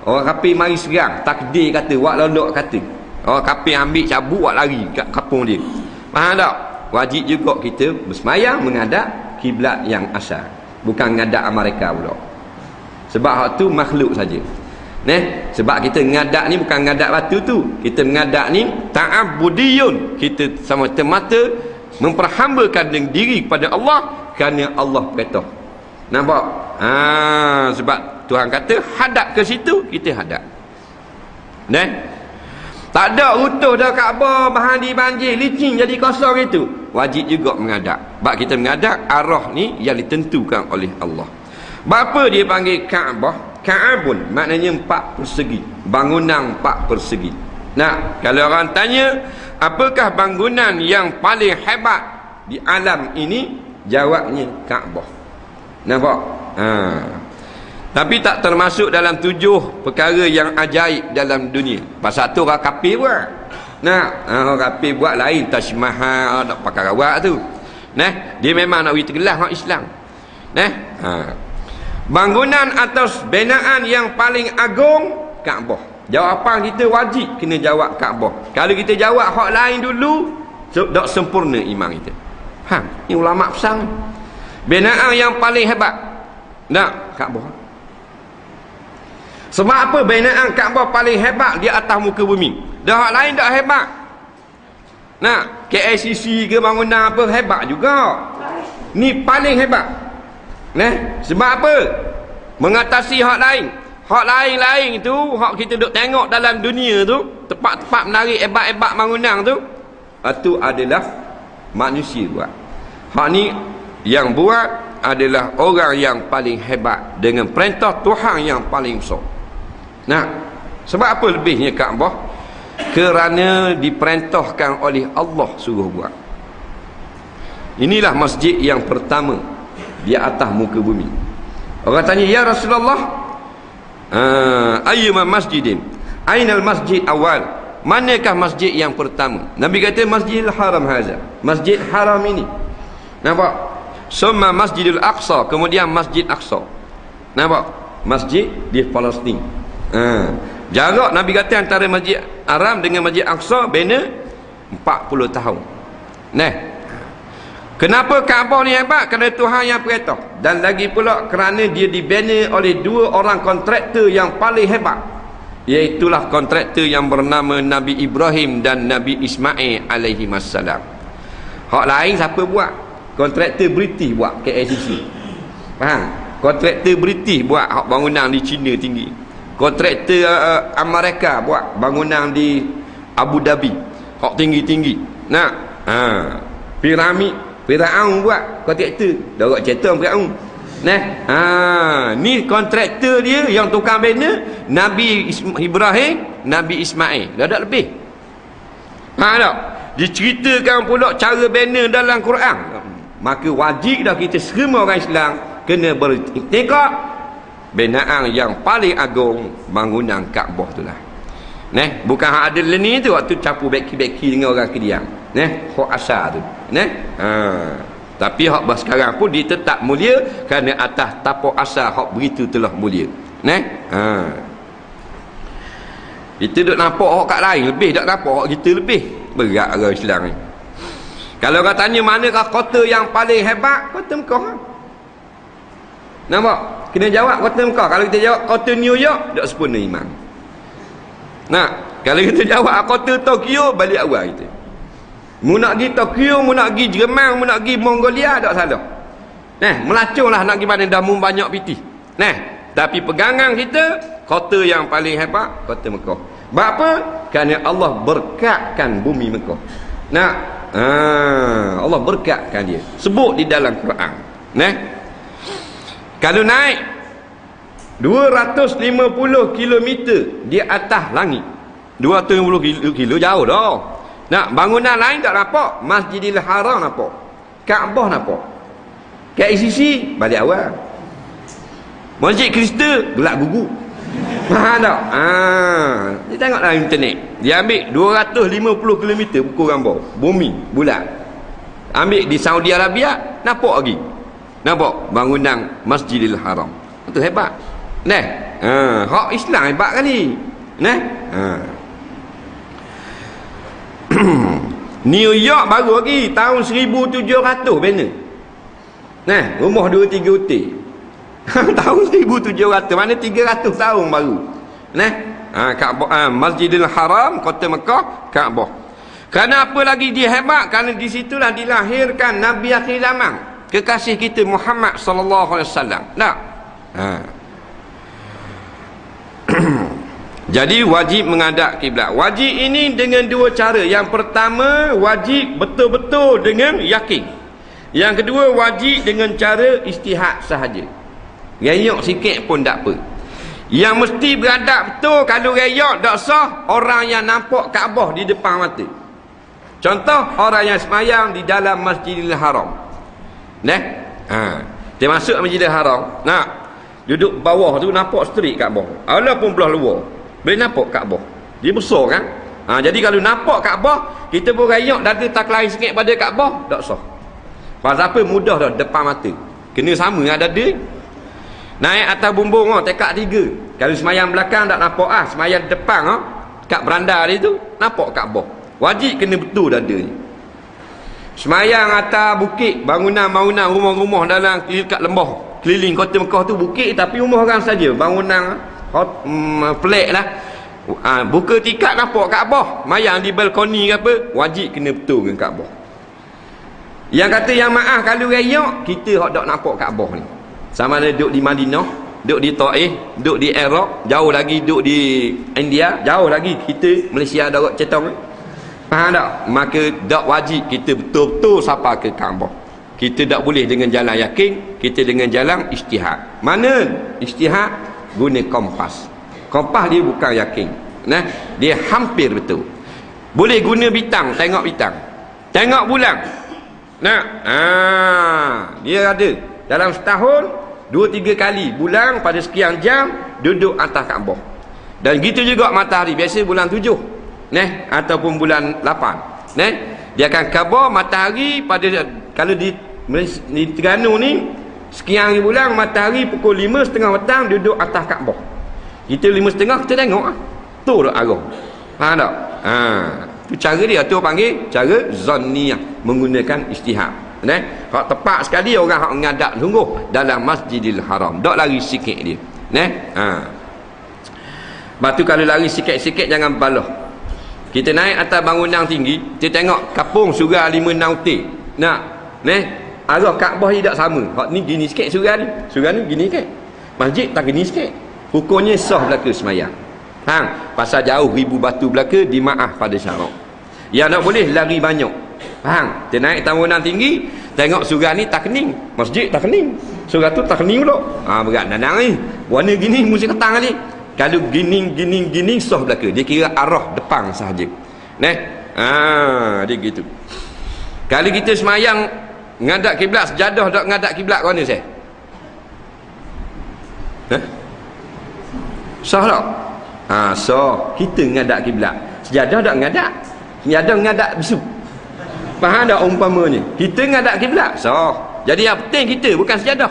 Orang kafir mari serang, takdir kata, wak lolok kata. Orang kafir ambil cabut, wak lari kat kampung dia. Faham tak? Wajib juga kita bersemayang menghadap kiblat yang asal, bukan menghadap mereka pula. Sebab hak tu makhluk saja. Sebab kita menghadap ni bukan menghadap batu tu. Kita menghadap ni ta'abudiyun. Kita semata-mata memperhambakan diri kepada Allah kerana Allah perintah. Nampak? Sebab Tuhan kata hadap ke situ, kita hadap. Tak ada utuh dah Kaabah, bahan dibanjir, licin jadi kosong itu. Wajib juga menghadap. Sebab kita menghadap arah ni yang ditentukan oleh Allah. Bapa dia panggil Kaabah? Ka'abun maknanya 4 persegi, bangunan 4 persegi. Nah, kalau orang tanya apakah bangunan yang paling hebat di alam ini, jawabnya Kaabah. Nampak? Tapi tak termasuk dalam 7 perkara yang ajaib dalam dunia. Pasal tu orang kafir buat. Nah, orang kafir buat lain, Taj Mahal, nak pakai rawat tu. Nah, dia memang nak tergelah dengan Islam. Nah, bangunan atau binaan yang paling agung, Kaabah. Jawapan kita wajib kena jawab Kaabah. Kalau kita jawab hak lain dulu, tak sempurna iman kita. Ni ulama pesan. Binaan yang paling hebat, nak Kaabah. Sebab apa binaan Kaabah paling hebat di atas muka bumi? Dah hak lain tak hebat. Nah, KICC ke bangunan apa hebat juga. Ni paling hebat. Nah, sebab apa? Mengatasi hak lain. Hak lain-lain tu, hak kita duk tengok dalam dunia tu, tempat-tempat menarik hebat-hebat bangunan tu, itu adalah manusia buat. Hak ni yang buat adalah orang yang paling hebat dengan perintah Tuhan yang paling besar. Nah, sebab apa lebihnya Kaabah? Kerana diperintahkan oleh Allah suruh buat. Inilah masjid yang pertama di atas muka bumi. Orang tanya, ya Rasulullah, ayyuma masjidin, ainal masjid awal, manakah masjid yang pertama? Nabi kata Masjidil Haram haza, masjid haram ini. Nampak? Summa Masjidil Aqsa, kemudian Masjid Aqsa. Nampak? Masjid di Palestin. Jarak Nabi kata antara Masjid Haram dengan Masjid Aqsa bina 40 tahun. Nah, kenapa Kaabah ni hebat? Kerana Tuhan yang perintah. Dan lagi pula kerana dia dibina oleh 2 orang kontraktor yang paling hebat, iaitulah kontraktor yang bernama Nabi Ibrahim dan Nabi Ismail alaihi wassalam. Hak lain siapa buat? Kontraktor British buat KICC. Faham? Kontraktor British buat hak bangunan di China tinggi. Kontraktor Amerika buat bangunan di Abu Dhabi hak tinggi-tinggi. Nah, piramid Firaun buat kontraktor. Darat cerita Firaun. Nah, ni kontraktor dia yang tukang bina Nabi Ibrahim, Nabi Ismail. Dah ada lebih. Tak? Diceritakan pula cara bina dalam Quran. Maka wajib dah kita semua orang Islam kena beriktikad binaan yang paling agung, bangunan Kaabah itulah. Nah, bukan hak ada ni tu waktu campur beki-beki dengan orang Kedian. Nah, hak asal tu. Nah, tapi hak bah sekarang pun dia tetap mulia kerana atas tapak asal hak begitu telah mulia. Nah, kita duk nampak hak kat lain lebih, tak nampak hak kita lebih. Berat orang Islam ni. Kalau orang tanya manakah kota yang paling hebat, kota Mekah. Nampak? Kena jawab kota Mekah. Kalau kita jawab kota New York, tak sempurna iman. Nah, kalau kita jawab kota Tokyo, balik awal kita. Mu nak pergi Tokyo, mu nak pergi Jerman, mu nak pergi Mongolia, tak salah. Nah, melacunglah nak pergi mana, dah mu banyak piti. Nah, tapi pegangan kita, kota yang paling hebat, kota Mekah. Sebab apa? Kerana Allah berkatkan bumi Mekah. Nah, Allah berkatkan dia. Sebut di dalam Quran. Nah, kalau naik 250 km di atas langit, 250 kilo jauh dah. Nak bangunan lain tak nampak, Masjidil Haram nampak, Kaabah nampak, KICC balik awal, Masjid Kristen gelap gugu. Faham tak? Dia tengok dalam internet, dia ambil 250 km pukul gambar bumi bulat, ambil di Saudi Arabia, nampak lagi, nampak bangunan Masjidil Haram. Itu hebat. Nah, hak Islam hebat kali. Nah, New York baru lagi tahun 1700 bina. Nah, rumah 2-3 hotel. Tahun 1700, mana 300 tahun baru. Nah, Kaabah, Masjidil Haram, kota Mekah, Kaabah. Kerana apa lagi dia hebat? Kerana di situlah dilahirkan Nabi akhir zaman, kekasih kita Muhammad sallallahu alaihi wasallam. Nah, jadi wajib menghadap kiblat. Wajib ini dengan 2 cara. Yang pertama, wajib betul-betul dengan yakin. Yang kedua, wajib dengan cara istihad sahaja. Gayuk sikit pun tak apa. Yang mesti beradab betul kalau reyak tak sah orang yang nampak Kaabah di depan mata. Contoh orang yang semayang di dalam Masjidil Haram. Dia masuk Masjidil Haram, duduk bawah tu nampak straight Kaabah. Walaupun belah luar, boleh nampak Kaabah. Dia besar kan? Jadi kalau nampak Kaabah, kita pun reyak dada tak lari sikit pada Kaabah, tak sah. Pasal apa? Mudah dah depan mata. Kena sama dengan dada. Naik atas bumbung tekak 3. Kalau semayang belakang tak nampak semayang depan kat beranda dia tu nampak Kaabah. Wajib kena betul dada ni. Semayang atas bukit, bangunan-bangunan, rumah-rumah dalam kat lembah keliling kota Mekah tu bukit tapi rumah orang saja, bangunan flat lah. Buka tikat nampak Kaabah. Mayang di balkoni ke apa, wajib kena betul dengan Kaabah. Yang kata yang maaf kalau reyak, kita hak tak nampak Kaabah ni. Sama ada duduk di Madinah, duduk di Taif, duduk di Iraq, jauh lagi duduk di India, jauh lagi kita Malaysia darat cetong. Faham tak? Maka tak wajib kita betul-betul sampai ke Kaabah. Kita tak boleh dengan jalan yakin, kita dengan jalan ijtihad. Mana ijtihad? Guna kompas. Kompas dia bukan yakin. Dia hampir betul. Boleh guna bintang, tengok bintang. Tengok bulan. Dia ada dalam setahun 2-3 kali bulan pada sekian jam duduk atas Kaabah. Dan gitu juga matahari, biasa bulan 7 ataupun bulan 8 dia akan khabar matahari pada kalau di Terengganu ni sekian hari bulan matahari pukul 5:30 petang duduk atas Kaabah. Kita 5:30 kita tengok tu dah arah. Faham tak? Tu cara dia tu panggil cara zanniyah, menggunakan ijtihad. Hak tepat sekali orang hak mengadap sungguh dalam Masjidil Haram, tak lari sikit dia. Batu kalau lari sikit-sikit jangan balah. Kita naik atas bangunan tinggi, kita tengok kapung surau 5 nautik. Arah Kaabah tidak sama. Hak ni gini sikit surau ni. Surau ni gini sikit. Masjid tak gini sikit. Hukumnya sah belaka semayang. Pasal jauh ribu batu belaka dimaaf pada syarak. Yang nak boleh lari banyak. Kita naik bangunan tinggi, tengok surau ni tak kening, masjid tak kening, surau tu tak kening pula. Berat nanang ni. Warna gini mesti ketang kali. Kalau gini sah belaka. Dia kira arah depan sahaja. Dia gitu. Kalau kita semayang ngadap kiblat, sejadah tak ngadap kiblat ke mana saya? Sah tak? Sah. Kita ngadap kiblat. Sejadah tak ngadap. Sejadah ngadap bisu. Faham tak umpamanya? Kita ngadap kiblat. Sah. Jadi yang penting kita, bukan sejadah.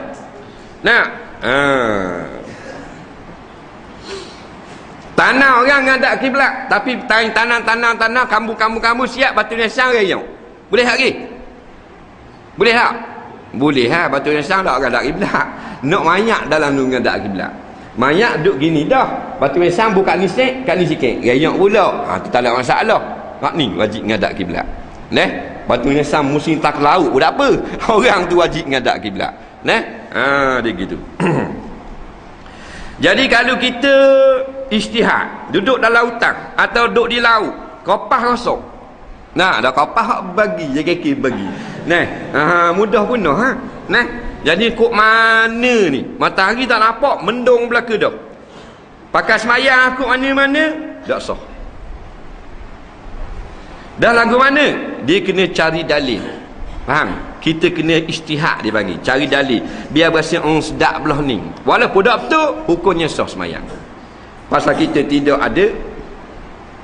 Tanah orang ngadap kiblat, tapi tanah, kambu siap batu nisan rayang. Boleh tak lagi? Boleh tak? Boleh batu nisan tak ngadap kiblat. Nak mayat dalam tu ngadap kiblat. Mayat duduk gini dah, batu nisan buka ni sikit, kat ni sikit. Rayang pula. Tu tak ada masalah. Hak ni wajib ngadap kiblat. Batu nisan musim tak laut pun tak apa. Orang tu wajib ngadap kiblat. Dia gitu. Jadi kalau kita ijtihad, duduk dalam hutan atau duduk di laut, kopas kosong. Dah kopas bagi, je bagi. Mudah punah Jadi kok mana ni? Matahari tak nampak, mendung belaka dah. Pakai semayang kok mana-mana, tak sah. Dah lagu mana? Dia kena cari dalil. Faham? Kita kena ijtihad dia panggil, cari dalil biar berasa sedap belah ni. Walaupun tak betul, hukumnya sah semayang. Pasal kita tidak ada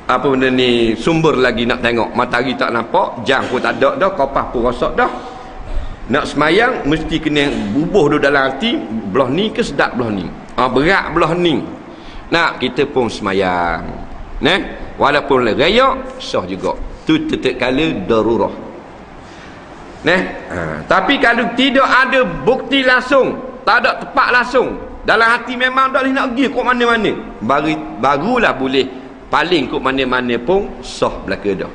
apa benda ni sumber lagi nak tengok. Matahari tak nampak, jam pun tak ada dah, kopas pun rosak dah. Nak semayang mesti kena bubuh dulu dalam hati, belah ni ke sedap belah ni. Berat belah ni. Kita pun semayang. Walaupun rayak sah juga. Tu tetap kala darurah. Tapi kalau tidak ada bukti langsung, tak ada tepat langsung, dalam hati memang tak boleh nak pergi kok mana-mana, barulah boleh paling kok mana-mana pun sah belaka dah.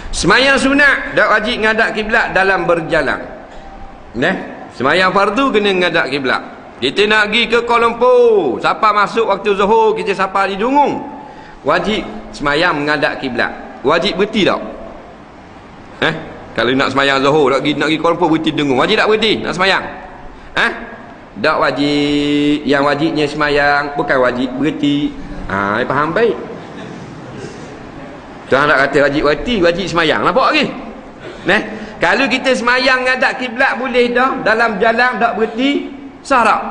Semayang sunat dak wajib ngadap kiblat dalam berjalan. Semayang fardu kena ngadap kiblat. Kita nak pergi ke Kuala Lumpur, siapa masuk waktu zuhur, kita siapa di Dungung, wajib semayang menghadap kiblat. Wajib berhenti tak? Kalau nak semayang zuhur, nak pergi Kuala Lumpur, berhenti Dungung, wajib tak berhenti nak semayang? Tak wajib. Yang wajibnya semayang, bukan wajib berhenti. Faham baik. Tuan nak kata wajib berhenti, wajib semayang. Nampak lagi? Nah, kalau kita semayang ngadap kiblat boleh dah, dalam jalan tak berhenti, sah tak?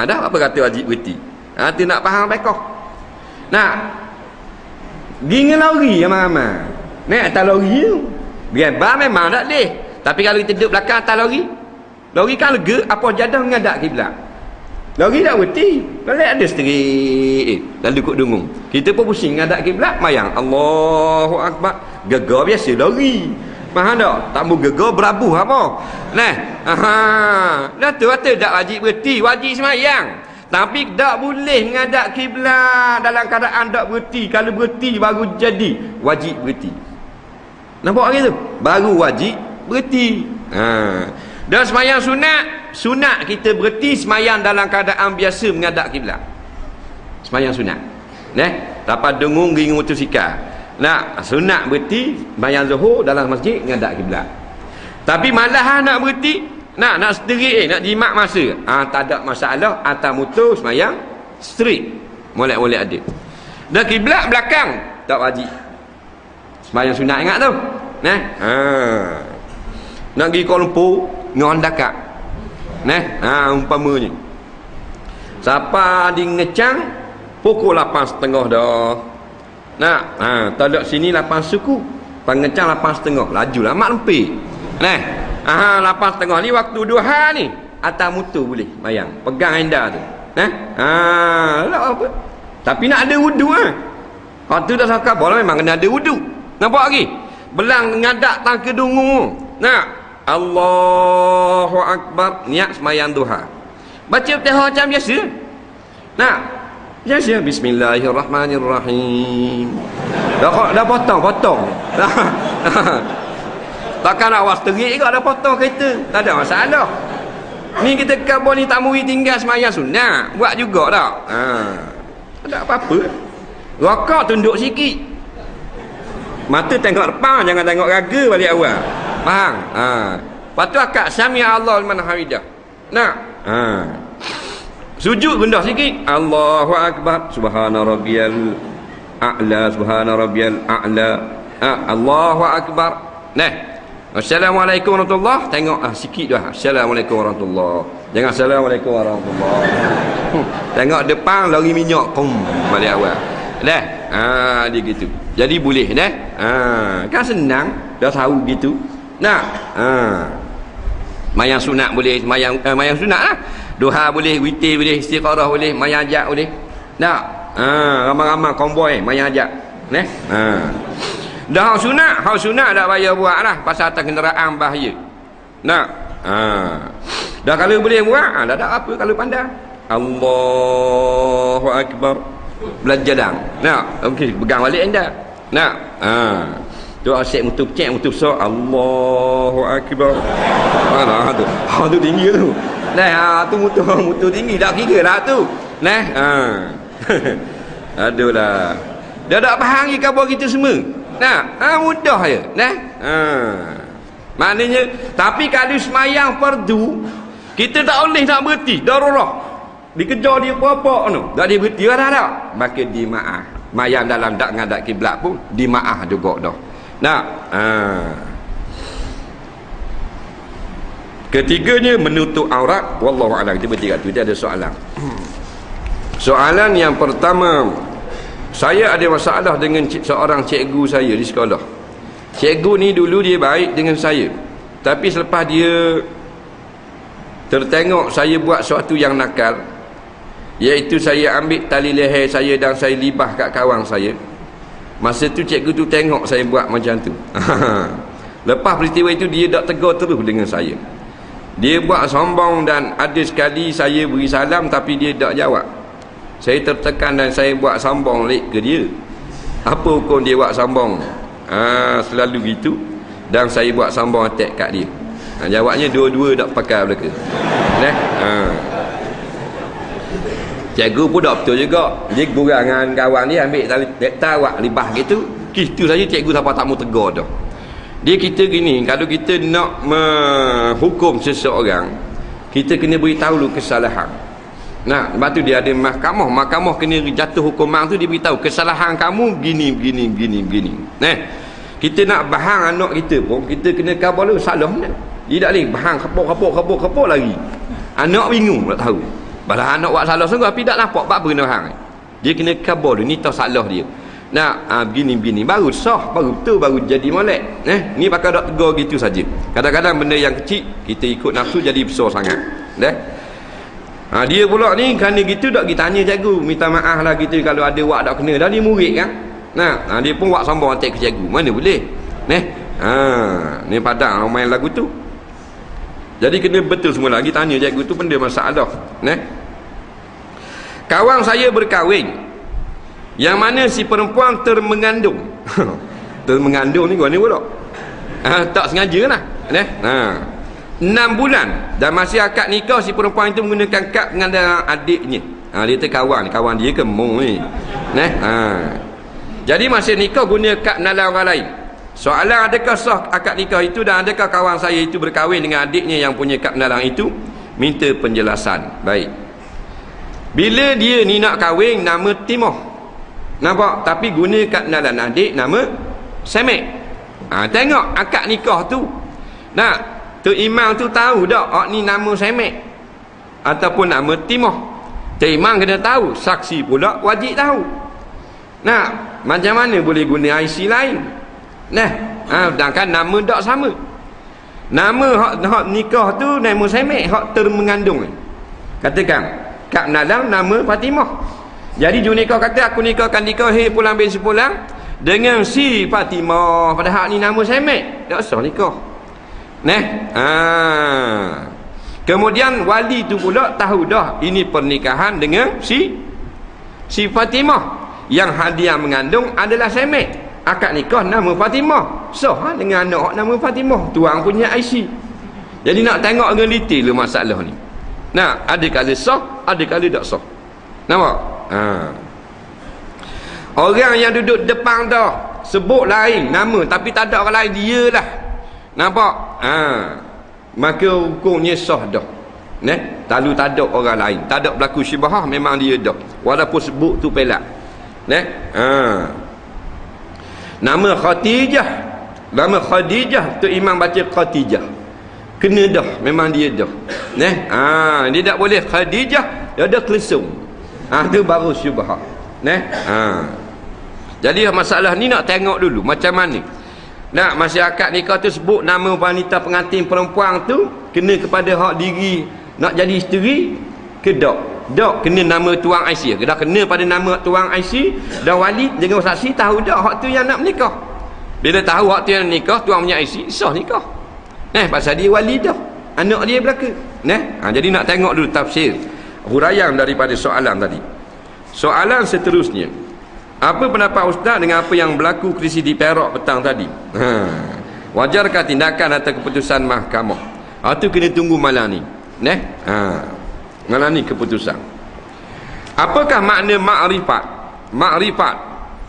Dah apa kata wajib berhenti? Tu nak faham baik kau. Nah, dengan lori aman-aman. Ni atas lori tu. Berapa memang tak boleh. Tapi kalau kita duduk belakang atas lori kan lega, apa jadah menghadap kiblat. Lori tak berhenti. Balik ada seteri. Lalu kok dengung. Kita pun pusing menghadap kiblat, mayang. Allahu Akbar. Gegar biasa lori. Faham tak? Tak mau gegar berabuh apa. Nah, dah tu kata tak wajib berhenti, wajib semayang. Tapi tak boleh menghadap kiblat dalam keadaan tak berhenti. Kalau berhenti baru jadi wajib berhenti. Nampak gitu? Baru wajib berhenti. Dan semayang sunat kita berhenti semayang dalam keadaan biasa menghadap kiblat. Semayang sunat. Dapat dengung ring motosikal. Sunat berhenti semayang zuhur dalam masjid menghadap kiblat. Tapi malahan nak berhenti, nak straight, nak jimat masa, tak ada masalah. Atas motor semayang straight, molek-molek ada. Dan kiblat belakang tak wajib. Semayang sunat ingat tu. Nak pergi Kuala Lumpur ngon dekat. Umpamanya siapa di Ngecang pukul 8.30 dah. Tolak sini 8 suku, Pangecang 8.30, lajulah mak lempik. 8.30 ni waktu duha ni. Atas motor boleh mayang, pegang enda tu. Apa? Tapi nak ada wudu tu dah sakar bola, memang kena ada wudu. Nampak lagi? Belang ngadak tang kedungu. Allahu Akbar, niat semayang duha. Baca Fatihah macam biasa. Biasa bismillahirrahmanirrahim. Dah potong. Takkan nak was terik ke, ada potong kereta, tak ada masalah. Ni kita kabur ni tak mui tinggal semayang sunat, buat juga tak? Tak ada apa-apa. Rokok tunduk sikit, mata tengok depan, jangan tengok raga balik awal. Faham? Lepas tu akak sami Allah liman hamidah. Sujud rendah sikit. Allahu Akbar, subhana rabbiyal a'la, subhana rabbiyal a'la. Allahu Akbar. Assalamualaikum warahmatullahi. Tengok sikit dah. Assalamualaikum warahmatullahi. Jangan assalamualaikum warahmatullahi. Tengok depan lari minyak balik awal. Dia gitu. Jadi boleh kan senang, dah tahu gitu. Mayang sunat boleh, mayang sunat lah. Duha boleh, witir boleh, istiqarah boleh, mayang ajak boleh. Ramai-ramai konvoy mayang ajak. Dah hak sunat tak payah buat lah, pasal atas kenderaan bahaya. Dah kalau boleh buat, dah tak apa kalau pandai. Allahu Akbar, belajar dah. Okey, pegang balik anda. Tu asyik mutu cek mutu so Allahu Akbar. Mana tu? Tu tinggi tu. Tu mutu tinggi tak kira lah tu. Aduhlah. Dah tak faham ke khabar kita semua. Mudah je. Maknanya, tapi kalau semayang fardu, kita tak boleh nak berhenti, darurah. Dikejar dia apa-apa tu. Tak dia berhenti dah. Maka dimaaf. Mayang dalam tak ngadap kiblat pun dimaaf juga dah. Ketiganya menutup aurat. Wallahu a'lam. Kita bertiga tu dia ada soalan. Soalan yang pertama, saya ada masalah dengan seorang cikgu saya di sekolah. Cikgu ni dulu dia baik dengan saya, tapi selepas dia tertengok saya buat sesuatu yang nakal, iaitu saya ambil tali leher saya dan saya libah kat kawan saya. Masa tu cikgu tu tengok saya buat macam tu. Lepas peristiwa itu dia tak tegur terus dengan saya. Dia buat sombong dan ada sekali saya beri salam tapi dia tak jawab. Saya tertekan dan saya buat sombong balik ke dia. Apa hukum dia buat sombong? Selalu gitu. Dan saya buat sombong attack kat dia. Jawabnya dua-dua tak pakai belaka. Cikgu pun tak betul juga. Dia gurang dengan kawan dia, ambil tali awak libah gitu. Gitu saja cikgu siapa tak mau tegur dah. Dia kita gini, kalau kita nak menghukum seseorang, kita kena beritahu dulu kesalahan. Nah, lepas tu dia ada mahkamah kena jatuh hukuman tu, dia beritahu kesalahan kamu begini. Kita nak bahang anak kita pun, kita kena khabar dulu salah ni. Dia tak boleh bahang kapok lagi. Anak bingung tak tahu. Balah anak buat salah sungguh tapi tak nampak apa kena hang. Dia kena khabar dulu, ni tahu salah dia. Nah, begini baru sah, baru betul, baru jadi molek. Ni pakai dak tegur gitu saja. Kadang-kadang benda yang kecil kita ikut nafsu jadi besar sangat. Dia pula ni kerana gitu dak kita tanya cikgu, minta maaf lah gitu kalau ada wak tak kena dah, dia murid kan. Dia pun wak sombong atek ke cikgu. Mana boleh. Ni padang main lagu tu. Jadi kena betul semua lagi tanya cikgu tu benda masalah. Kawan saya berkahwin yang mana si perempuan termengandung. Termengandung ni mana pula? Tak sengaja lah. 6 bulan dan masih akad nikah, si perempuan itu menggunakan kad pengandalan adiknya. Dia tu kawan dia kemung ni. Jadi masih nikah guna kad pengandalan orang lain. Soalan, adakah sah akad nikah itu dan adakah kawan saya itu berkahwin dengan adiknya yang punya kad pengandalan itu? Minta penjelasan. Baik. Bila dia ni nak kahwin nama Timah, nampak, tapi guna kad pengandalan adik nama Semek. Tengok akad nikah tu. Tu imam tu tahu tak ni nama Semek ataupun nama Timah. Tu imam kena tahu, saksi pula wajib tahu. Macam mana boleh guna IC lain? Sedangkan nama tak sama. Nama hak nikah tu nama Semek, hak termengandung. Katakan kad pengandalan nama Fatimah. Jadi juru nikah kata aku nikahkan pulang bin sepulang dengan si Fatimah, padahal ni nama Semek. Tak sah nikah. Kemudian wali tu pula tahu dah ini pernikahan dengan si Fatimah, yang hadiah mengandung adalah Semek. Akad nikah nama Fatimah, sah dengan anak nama Fatimah, tuang punya IC. Jadi nak tengok dengan detail masalah ni. Ada kali sah, ada kali tak sah. Nampak? Orang yang duduk depan dah sebut lain nama tapi tak ada orang lain, dia lah. Nampak? Maka hukumnya sah dah. Lalu tak ada orang lain, tak ada berlaku syibahah, memang dia dah. Walaupun sebut tu pelak. Nama Khadijah. Nama Khadijah tu imam baca Khadijah. Kena dah, memang dia dah. Dia tak boleh Khadijah, dia ada kelesung. Tu baru syubhah. Jadi masalah ni nak tengok dulu macam mana. Masyarakat nikah tu sebut nama wanita pengantin perempuan tu kena kepada hak diri nak jadi isteri ke tak kena nama tuang IC, dah kena pada nama tuang IC dan wali dengan saksi tahu dak hak tu yang nak menikah. Bila tahu hak tu yang nikah, tuang punya IC, sah nikah. Pasal dia wali dah, anak dia belaka. Jadi nak tengok dulu tafsir huraian daripada soalan tadi. Soalan seterusnya, apa pendapat ustaz dengan apa yang berlaku krisis di Perak petang tadi? Wajarkah tindakan atau keputusan mahkamah? Itu kena tunggu malam ni. Malam ni keputusan. Apakah makna ma'rifat? Ma'rifat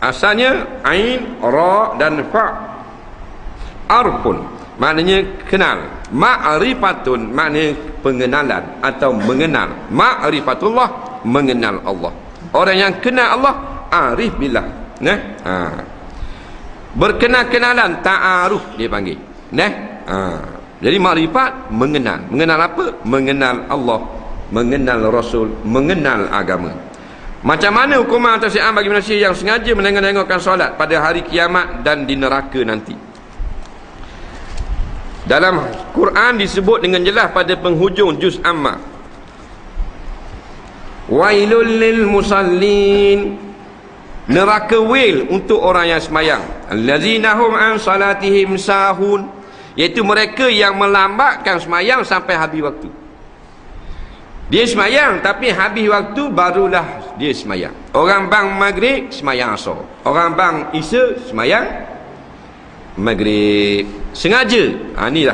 asalnya ain, ra dan fa. Arfun maknanya kenal. Ma'rifatun maknanya pengenalan atau mengenal. Ma'rifatullah mengenal Allah. Orang yang kenal Allah arif billah. Berkenal-kenalan, ta'aruf dia panggil. Jadi makrifat mengenal. Mengenal apa? Mengenal Allah, mengenal Rasul, mengenal agama. Macam mana hukuman atau si'am bagi manusia yang sengaja menengok-nengokkan solat pada hari kiamat dan di neraka nanti? Dalam Quran disebut dengan jelas pada penghujung juz Amma, wailul lil musallin, neraka wail untuk orang yang semayang, allazina hum an salatihim sahun, iaitu mereka yang melambatkan semayang sampai habis waktu. Dia semayang tapi habis waktu barulah dia semayang. Orang bang maghrib semayang asar, orang bang isya semayang maghrib, sengaja. Inilah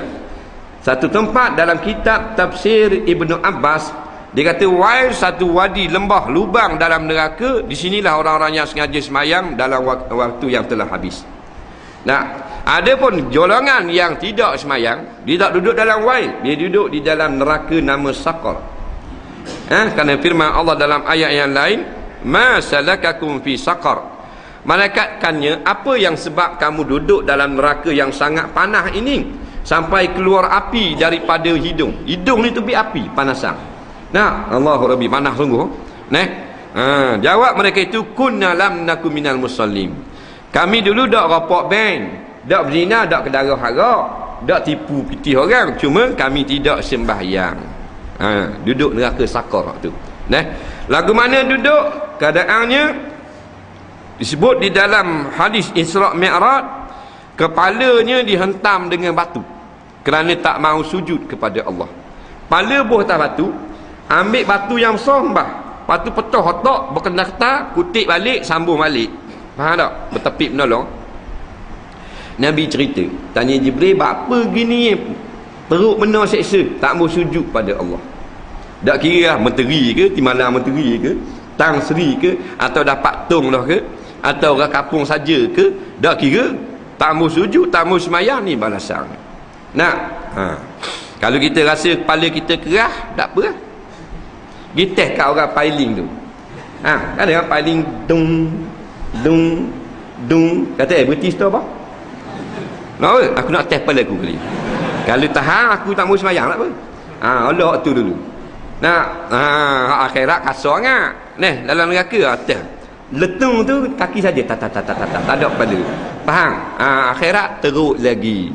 satu tempat dalam kitab tafsir Ibnu Abbas, dia kata wail satu wadi, lembah, lubang dalam neraka. Di sinilah orang-orang yang sengaja semayang dalam waktu yang telah habis. Nah, ada pun golongan yang tidak semayang, dia tak duduk dalam wail, dia duduk di dalam neraka nama saqar. Kerana firman Allah dalam ayat yang lain, ma salakakum fi saqar. Malaikatkannya, apa yang sebab kamu duduk dalam neraka yang sangat panas ini sampai keluar api daripada hidung. Hidung ni tepi api panasan. Nah, Allahu Rabbi, panas sungguh. Jawab mereka itu, kunna lam nakum minal musallin. Kami dulu dak rapok bank, dak berzina, dak kedara haram, dak tipu pitih orang, cuma kami tidak sembahyang. Duduk neraka saqar tu. Lagu mana duduk? Keadaannya disebut di dalam hadis Isra Mi'raj, kepalanya dihentam dengan batu kerana tak mahu sujud kepada Allah. Kepala buah atas batu, ambil batu yang besar sembah, batu pecah otak, berkena-kena, kutip balik, sambung balik. Faham tak? Bertepik menolong. Nabi cerita, tanya Jibril, apa gini teruk benar seksa, tak mau sujud pada Allah. Tak kira lah menteri ke, timbalan menteri ke, tang seri ke, atau dapat tong dah ke, atau orang kampung saja ke, tak kira, tak mau sujud, tak mau semayang, ni balasan. Kalau kita rasa kepala kita kerah, tak apa lah. Kita kat orang piling tu. Ada orang piling dung kata berhenti stop apa? Aku nak test kepala aku kali. Kalau tahan aku tak mau semayang tak apa. Allah tu dulu. Akhirat kasar ngak. Dalam neraka test. Letung tu kaki saja tak ada kepala. Faham? Akhirat teruk lagi.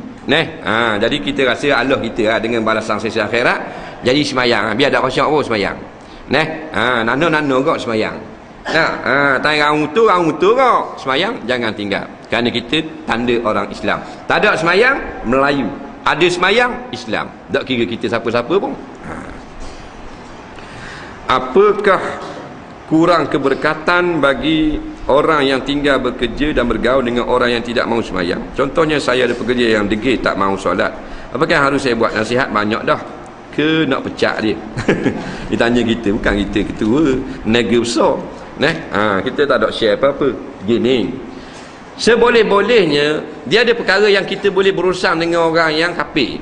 Jadi kita rasa Allah kita dengan balasan sisa akhirat, jadi semayang. Biar tak kosong pun semayang. Nano kau semayang. Tanya orang utuh kau semayang, jangan tinggal. Kerana kita tanda orang Islam. Tak ada semayang, Melayu. Ada semayang, Islam. Tak kira kita siapa-siapa pun. Apakah kurang keberkatan bagi orang yang tinggal bekerja dan bergaul dengan orang yang tidak mahu semayang? Contohnya saya ada pekerja yang degil tak mahu solat. Apakah harus saya buat nasihat? Banyak dah. Ke nak pecah dia? Dia tanya kita, bukan kita ketua negara besar. Kita tak ada share apa-apa. Gini, seboleh-bolehnya dia ada perkara yang kita boleh berurusan dengan orang yang kafir.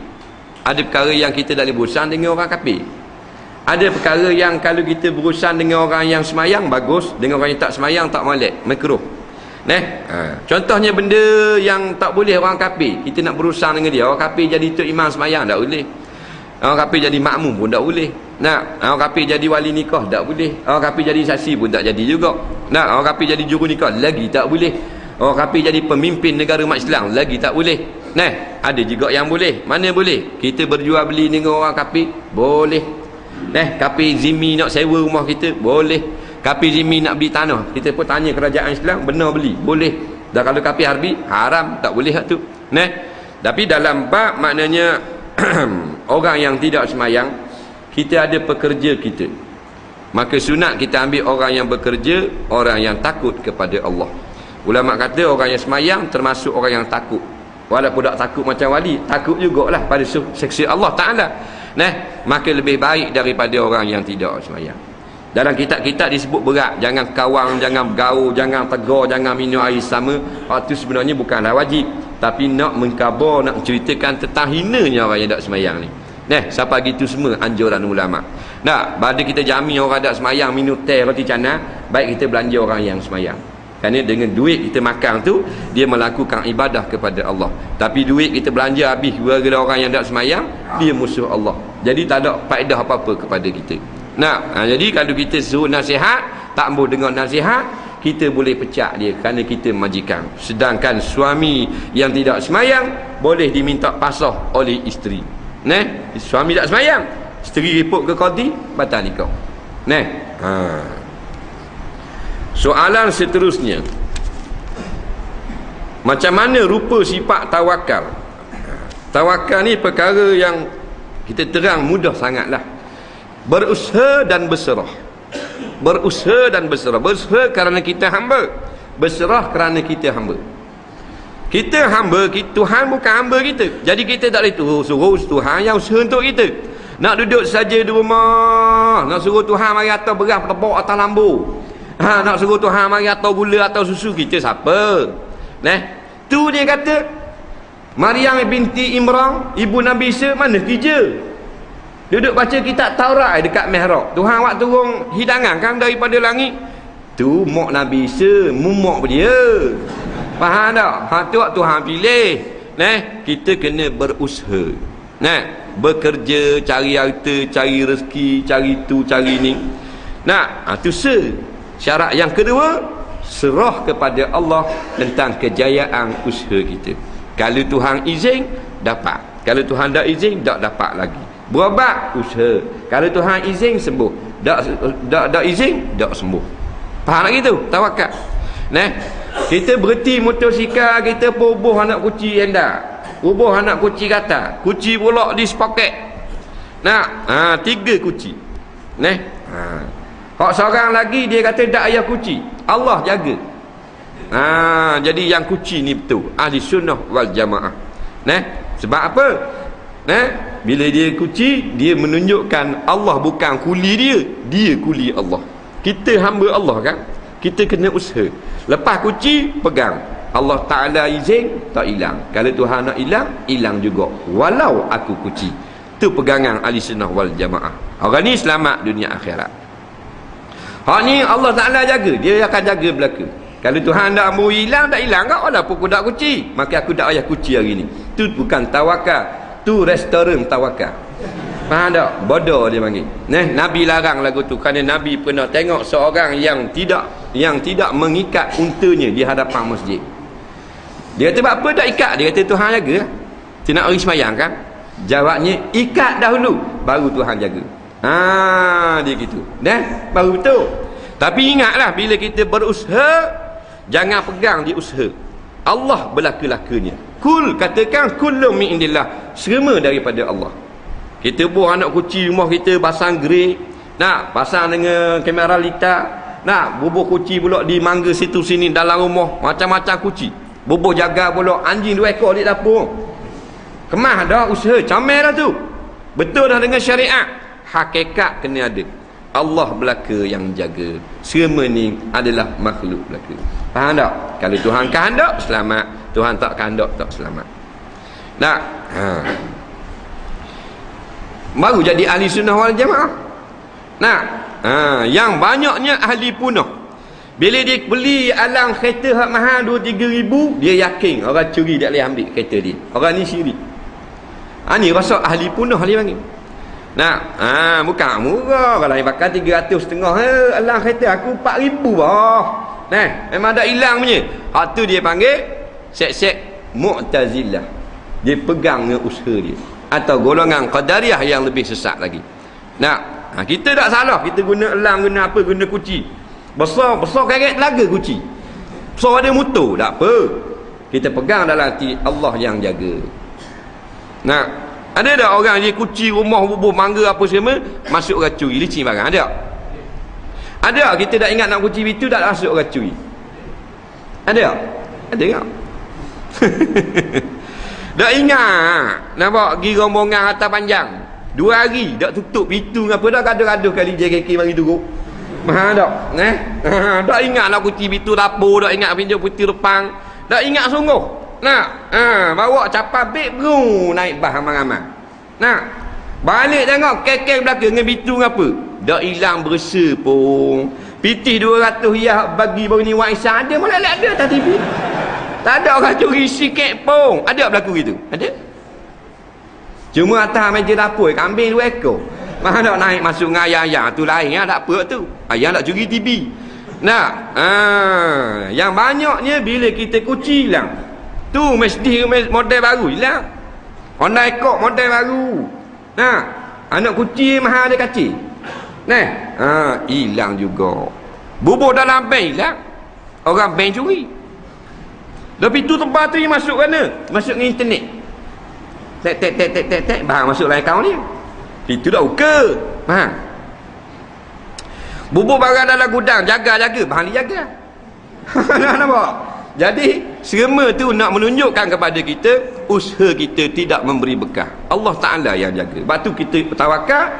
Ada perkara yang kita tak boleh berurusan dengan orang kafir. Ada perkara yang kalau kita berurusan dengan orang yang semayang, bagus. Dengan orang yang tak semayang, tak molek, makruh. Contohnya benda yang tak boleh orang kafir, kita nak berurusan dengan dia. Orang kafir jadi tok imam semayang, tak boleh. Orang kafir jadi makmum pun tak boleh. Orang kafir jadi wali nikah, tak boleh. Orang kafir jadi saksi pun tak jadi juga. Orang kafir jadi juru nikah, lagi tak boleh. Orang kafir jadi pemimpin negara umat Islam, lagi tak boleh. Ada juga yang boleh. Mana boleh? Kita berjual beli dengan orang kafir, boleh. Kafir zimmi nak sewa rumah kita, boleh. Kafir zimmi nak beli tanah, kita pun tanya kerajaan Islam, benar beli, boleh. Dan kalau kafir harbi, haram, tak boleh tu. Tapi dalam bab maknanya orang yang tidak semayang, kita ada pekerja kita, maka sunat kita ambil orang yang bekerja, orang yang takut kepada Allah. Ulama kata orang yang semayang termasuk orang yang takut. Walaupun tak takut macam wali, takut jugalah pada seksa Allah Ta'ala. Maka lebih baik daripada orang yang tidak semayang. Dalam kitab-kitab disebut berat, jangan kawang, jangan bergaul, jangan tegur, jangan minum air sama. Itu sebenarnya bukanlah wajib, tapi nak mengkabar, nak ceritakan tentang hinanya orang yang tak semayang ni. Siapa gitu semua anjuran ulama. Pada kita jamin orang tak semayang minum teh roti canai, baik kita belanja orang yang semayang. Kerana dengan duit kita makan tu, dia melakukan ibadah kepada Allah. Tapi duit kita belanja habis gara-gara orang yang tak semayang, dia musuh Allah. Jadi tak ada faedah apa-apa kepada kita. Jadi kalau kita suruh nasihat, tak mau dengar nasihat, kita boleh pecah dia kerana kita majikan. Sedangkan suami yang tidak semayang boleh diminta pasah oleh isteri. Suami tak semayang, isteri report ke qadi, batal nikah. Soalan seterusnya, macam mana rupa sifat tawakal? Tawakal ni perkara yang kita terang mudah sangatlah. Berusaha dan berserah. Berusaha dan berserah. Berusaha kerana kita hamba, berserah kerana kita hamba. Kita hamba, Tuhan bukan hamba kita. Jadi kita tak boleh suruh Tuhan yang usaha untuk kita. Nak duduk saja di rumah, nak suruh Tuhan mari atas beras tepuk atas lambu. Nak suruh Tuhan mari atau gula atau susu, kita siapa? Tu dia kata Maryam binti Imran, ibu Nabi Isa, mana kerja? Duduk baca kitab Taurat dekat mihrab. Tuhan awak turun hidangan kan daripada langit. Tu mak Nabi Isa, mak dia. Faham tak? Tu Tuhan pilih. Kita kena berusaha. Bekerja, cari harta, cari rezeki, cari tu, cari ni. Tu syarat yang kedua, serah kepada Allah tentang kejayaan usaha kita. Kalau Tuhan izin, dapat. Kalau Tuhan tak izin, tak dapat lagi. Berobat, usaha. Kalau Tuhan izin, sembuh. Tak izin, tak sembuh. Faham tak gitu? Tawakal. Kita berhenti motosikal, kita pubuh anak kucing hendak. Pubuh anak kucing kata. Kucing pula di sepaket. 3 kucing. Hak seorang lagi dia kata tak ayah kucing. Allah jaga. Jadi yang kucing ni betul ahli sunnah wal jamaah. Sebab apa? Bila dia kucing, dia menunjukkan Allah bukan kuli dia, dia kuli Allah. Kita hamba Allah kan, kita kena usaha. Lepas kucing, pegang. Allah Ta'ala izin, tak hilang. Kalau Tuhan nak hilang, hilang juga, walau aku kucing. Itu pegangan ahli sunnah wal jamaah. Orang ni selamat dunia akhirat. Hak ni Allah Ta'ala jaga, dia akan jaga belaka. Kalau Tuhan tak mau hilang, tak hilang kau, walaupun aku tak kucing, maka aku tak payah kucing hari ni. Tu bukan tawakal, tu restoran tawakal. Faham tak? Bodoh dia panggil. Nabi larang lagu tu kerana Nabi pernah tengok seorang yang tidak mengikat untanya di hadapan masjid. Dia kata apa tak ikat? Dia kata Tuhan jaga. Dia nak pergi sembahyang kan? Jawabnya ikat dahulu baru Tuhan jaga. Dia gitu. Baru betul. Tapi ingatlah bila kita berusaha, jangan pegang di usaha. Allah belaka-lakanya. Katakan kullu min indillah, semua daripada Allah. Kita buang anak kucing rumah kita pasang grey, pasang dengan kamera litar, bubuh kucing pula di mangga situ sini dalam rumah, macam-macam kucing. Bubuh jaga pula anjing 2 ekor di dapur. Kemah dah usaha, comel dah tu. Betul dah dengan syariat. Hakikat kena ada. Allah belaka yang jaga. Semua ni adalah makhluk belaka. Faham tak? Kalau Tuhan kehendak, selamat. Tuhan tak kehendak, tak selamat. Baru jadi ahli sunnah wal jamaah. Yang banyaknya ahli punah. Bila dia beli alang kereta hak mahal 2-3 ribu, dia yakin orang curi tak boleh ambil kereta dia. Orang ni syirik. Ni rasa ahli punah dia panggil. Bukan murah. Kalau yang bakal 300.5 alang kereta aku 4,000 memang dah hilang punya. Hak tu dia panggil sek-sek Mu'tazilah. Dia pegang dengan usaha dia. Atau golongan Qadariyah yang lebih sesat lagi. Kita tak salah. Kita guna elang, guna apa, guna kucing. Besar karet telaga kucing. Besar ada motor, tak apa. Kita pegang dalam hati Allah yang jaga. Ada tak orang dia kucing rumah, bubuh mangga apa semua, masuk orang curi, licin barang? Ada? Ada? Kita tak ingat nak kucing itu, tak masuk orang curi. Ada? Ada tak? Tak ingat nak bawa pergi rombongan atas panjang 2 hari tak tutup pintu apa dah gaduh-gaduh kali JKK mari turun. Tak? Tak ingat nak kunci pintu dapur, tak ingat pintu putih depan, tak ingat sungguh. Bawa capai beg bro naik bah ramai-ramai. Balik tengok kekek belakang dengan pintu apa? Tak hilang berasa pun. Pitih 200 ya bagi baru ni Waisan ada malah ada atas TV. Tak ada orang curi sikit pun. Ada berlaku gitu? Ada? Cuma atas meja dapur kambing 2 ekor. Mana nak naik masuk dengan ayam-ayam tu lain ya, tak apa tu. Ayam nak curi TV. Yang banyaknya bila kita kucing hilang. Tu mesti model baru hilang. Honda ekor model baru. Anak kucing mahal dia kacil. Hilang juga. Bubuh dalam bank hilang. Orang bank curi. Lepas tu tempat tu dia masuk mana? Masuk dengan internet. Tek bahan masuk dalam akaun dia. Itu dah uka. Faham? Bubuh barang dalam gudang, jaga bahan dia jaga. Nampak? Jadi semua tu nak menunjukkan kepada kita usaha kita tidak memberi berkah. Allah Ta'ala yang jaga. Sebab tu kita tawakal,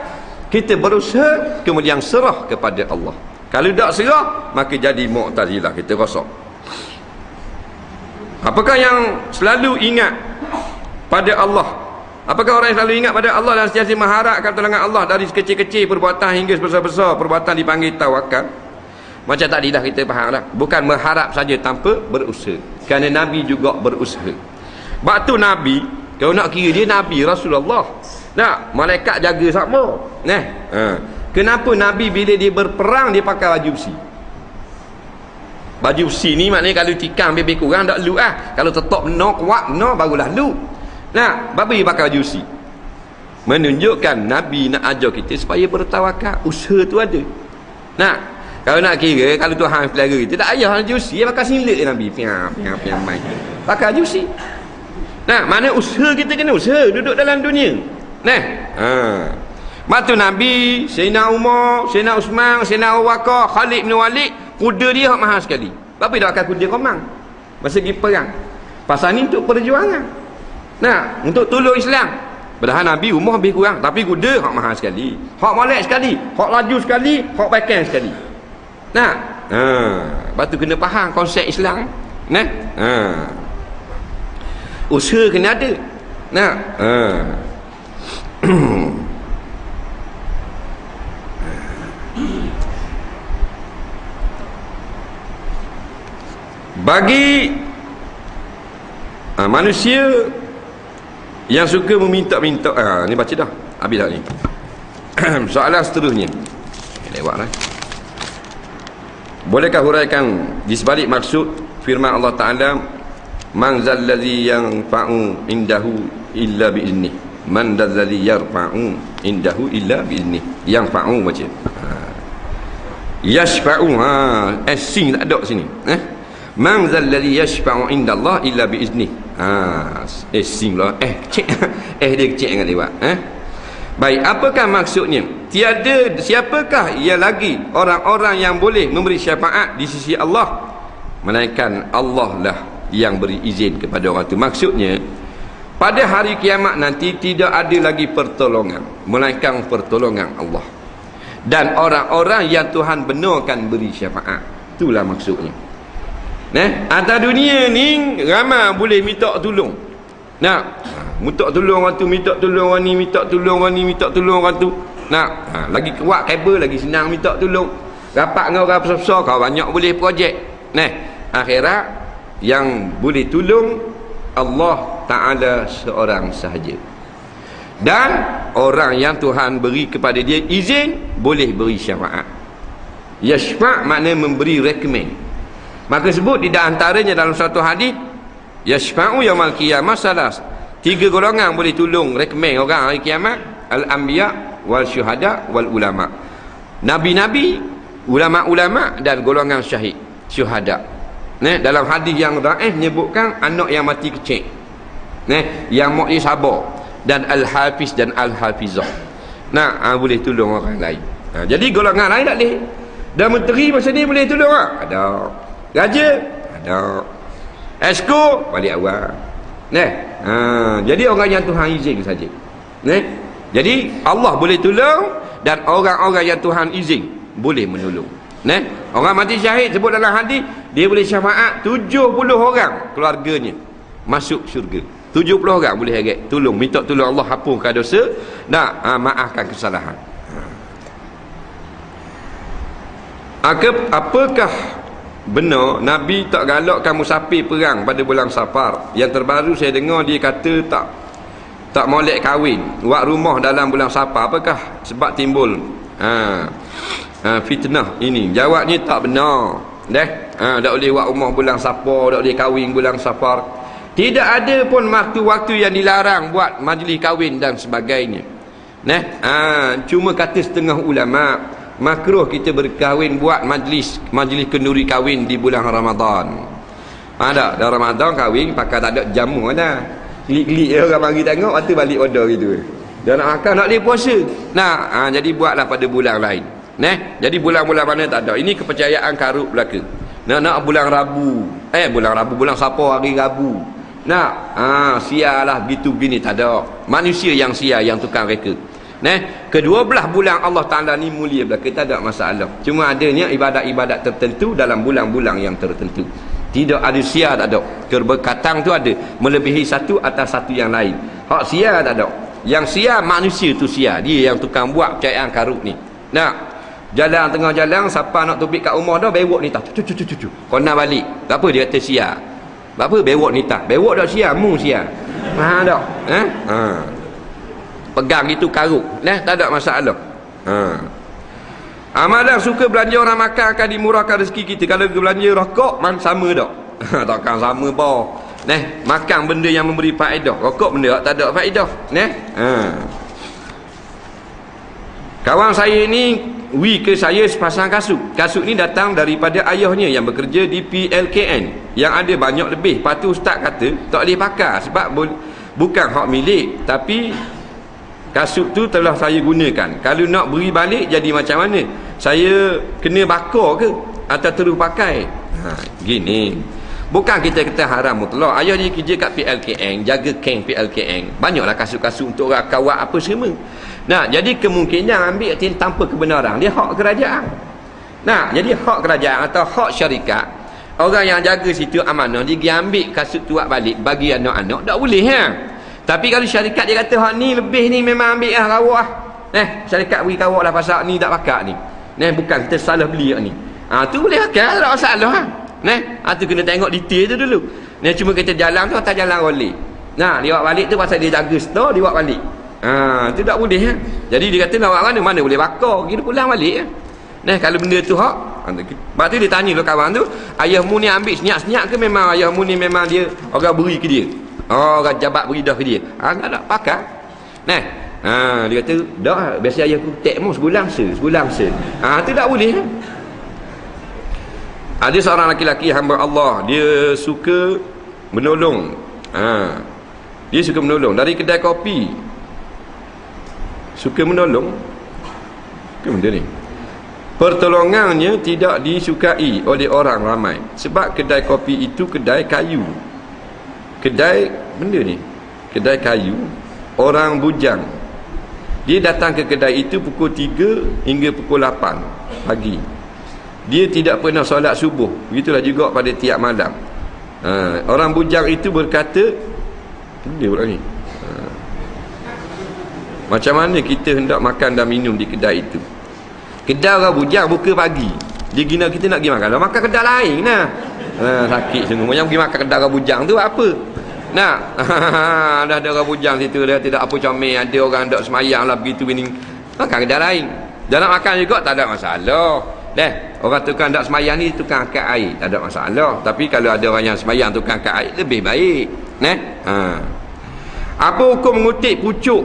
kita berusaha, kemudian serah kepada Allah. Kalau tak serah, maka jadi Mu'tazilah, kita rosak. Apakah yang selalu ingat pada Allah? Apakah orang yang selalu ingat pada Allah dan sentiasa mengharapkan pertolongan Allah dari sekecil-kecil perbuatan hingga sebesar-besar perbuatan dipanggil tawakal? Macam tadi dah kita faham dah. Bukan mengharap saja tanpa berusaha. Kerana Nabi juga berusaha. Waktu Nabi, kalau nak kira dia Nabi Rasulullah. Nah, malaikat jaga sama. Kenapa Nabi bila dia berperang dia pakai baju besi? Baju besi ni maknanya kalau tikam lebih kurang tak lu ah. Kalau tetap no kuat no barulah lu. Nah, babi pakai baju besi. Menunjukkan Nabi nak ajar kita supaya bertawakal. Usaha tu ada. Nah, kalau nak kira kalau Tuhan pelihara kita tak payah baju besi, dia pakai singlet je Nabi. Piang main. Pakai baju besi. Nah, mana usaha kita kena usaha duduk dalam dunia. Nah, Matu Nabi, Sayyidina Umar, Sayyidina Usman, Sayyidina Abu Bakar, Khalid bin Walid, kuda dia mahal sekali. Tapi dah akan kuda komang masa pergi perang. Pasal ni untuk perjuangan. Nah, untuk tolong Islam. Padahal Nabi umur lebih kurang, tapi kuda hak mahal sekali. Hak molek sekali, hak laju sekali, hak baikan sekali. Nah, batu kena faham konsep Islam. Nah, usaha kena ada. Nah, bagi manusia yang suka meminta-minta, ni baca dah habis dah ni. Soalan seterusnya lewatlah. Bolehkah huraikan di sebalik maksud firman Allah Ta'ala, man zallazi yanfa'u indahu illa bi'izni, man zallazi yarfa'u indahu illa bi'izni. Yanfa'u baca, yashfa'u sing tak ada sini. Man zallazi yashfa'u indallah illa bi'izni. Sing lah cek dia kecil dengan lewat. Baik, apakah maksudnya? Tiada siapakah ia lagi orang-orang yang boleh memberi syafaat di sisi Allah, melainkan Allah lah yang beri izin kepada orang itu. Maksudnya pada hari kiamat nanti tidak ada lagi pertolongan melainkan pertolongan Allah, dan orang-orang yang Tuhan benarkan beri syafaat. Itulah maksudnya. Atas dunia ni ramai boleh minta tolong. Minta tolong orang tu, minta tolong orang ni, minta tolong orang ni, minta tolong orang tu. Lagi kuat kabel, lagi senang minta tolong. Rapat dengan orang besar-besar, kau banyak boleh projek. Akhirat yang boleh tolong Allah Ta'ala seorang sahaja. Dan orang yang Tuhan beri kepada dia izin boleh beri syafaat. Yashfa' makna memberi recommend. Maka sebut di antaranya dalam satu hadis, yashfa'u yaumal qiyamah salas. 3 golongan boleh tolong recommend orang hari kiamat: al-anbiya wal syuhada wal ulama. Nabi-nabi, ulama-ulama dan golongan syahid, syuhada. Dalam hadis yang dhaif menyebutkan anak yang mati kecil, yang mukmin sabar, dan al-hafiz dan al-hafizah. Boleh tolong orang lain. Jadi golongan lain tak boleh. Dan menteri masa ni boleh tolong ada. Raja ada. Esko balik awal. Jadi orang yang Tuhan izin saja. Jadi Allah boleh tolong, dan orang-orang yang Tuhan izin boleh menolong. Orang mati syahid sebut dalam hadis, dia boleh syafaat 70 orang keluarganya masuk syurga. 70 orang boleh agak tolong, minta tolong Allah hapuskan dosa, maafkan kesalahan. Apakah benar Nabi tak galakkan musafir perang pada bulan Safar? Yang terbaru saya dengar dia kata tak molek kahwin, buat rumah dalam bulan Safar. Apakah sebab timbul fitnah ini? Jawabnya tak benar. Tak boleh buat rumah bulan Safar, tak boleh kahwin bulan Safar. Tidak ada pun waktu-waktu yang dilarang buat majlis kahwin dan sebagainya. Cuma kata setengah ulama, makruh kita berkahwin, buat majlis kenduri kahwin di bulan Ramadan. Ada dalam Ramadan kahwin pakai tak ada jamu ada. Klik-klik orang bagi tengok, lepas tu balik order gitu. Dia nak makan tak boleh puasa. Jadi buatlah pada bulan lain. Jadi bulan-bulan mana tak ada. Ini kepercayaan karut belaka. Nak bulan Rabu. Bulan Safar hari Rabu. Sialah gitu begini, tak ada. Manusia yang sia, yang tukang reka. Kedua belah bulan Allah Ta'ala ni mulia belaka, tak ada masalah. Cuma adanya ibadat-ibadat tertentu dalam bulan-bulan yang tertentu. Tidak ada sia, tak ada. Keberkatan tu ada, melebihi satu atas satu yang lain. Hak sia tak ada. Yang sia manusia tu sia, dia yang tukang buat percayaan karut ni. Nah, jalan tengah jalan, siapa nak tubik kat rumah dah, bewok ni tak, cucu kau nak balik, tak apa, dia kata sia. Apa bewok ni tak, bewok dah sia, mu sia. Faham tak? Pegang itu karut, tak ada masalah. Amalan suka belanja orang makan akan dimurahkan rezeki kita. Kalau belanja rokok, sama tak? Takkan sama boh. Makan benda yang memberi faedah, rokok benda tak ada faedah. Kawan saya ni ke saya sepasang kasut. Kasut ni datang daripada ayahnya yang bekerja di PLKN, yang ada banyak lebih. Lepas tu ustaz kata tak boleh pakai sebab bukan hak milik, tapi kasut tu telah saya gunakan. Kalau nak beri balik jadi macam mana? Saya kena bakar ke atau terus pakai? Gini. Bukan kita kata haram mutlak. Ayah dia kerja kat PLKN, jaga keng PLKN. Banyaklah kasut-kasut untuk orang kawat apa semua. Nah, jadi kemungkinan ambil tanpa kebenaran, dia hak kerajaan. Nah, jadi hak kerajaan atau hak syarikat, orang yang jaga situ amanah, dia pergi ambil kasut tu balik bagi anak-anak, tak boleh Tapi kalau syarikat dia kata hak ni lebih ni memang ambil rawak syarikat bagi kawak lah pasal ni tak pakai ni. Bukan kita salah beli ni. Tu boleh pakai, tak masalah tu kena tengok detail tu dulu. Cuma kita jalan tu atas jalan rolek. Dia bawa balik tu pasal dia jaga store, dia bawa balik. Tu tak boleh Jadi dia kata nak buat mana boleh bakar, kita pulang balik kalau benda tu hak. Lepas tu dia tanya lo kawan tu, ayahmu ni ambil senyap-senyap ke memang ayahmu ni memang dia orang beri ke dia? Orang jabat beri dah ke dia? Tak nak pakai. Dia kata dah, biasa ayahku tekmu sebulan se. Tu tak boleh Ada seorang lelaki hamba Allah, dia suka menolong. Dia suka menolong dari kedai kopi. Suka menolong ke benda ni? Pertolongannya tidak disukai oleh orang ramai sebab kedai kopi itu kedai kayu. Kedai benda ni, kedai kayu, orang bujang. Dia datang ke kedai itu pukul 3 hingga pukul 8 pagi. Dia tidak pernah solat subuh. Begitulah juga pada tiap malam. Orang bujang itu berkata, benda pula ni, macam mana kita hendak makan dan minum di kedai itu? Kedai orang bujang buka pagi, dia gina kita nak pergi makan, dah makan kedai lain sakit sungguh. Macam pergi makan kedai orang bujang tu apa? Dah ada orang bujang situ, dia tidak apa comel, ada orang tak semayang lah begitu ini. Makan kedai lain. Dah nak makan juga tak ada masalah. Orang tukang tak semayang ni tukang angkat air, tak ada masalah. Tapi kalau ada orang yang semayang tukang angkat air, lebih baik. Apa hukum mengutip pucuk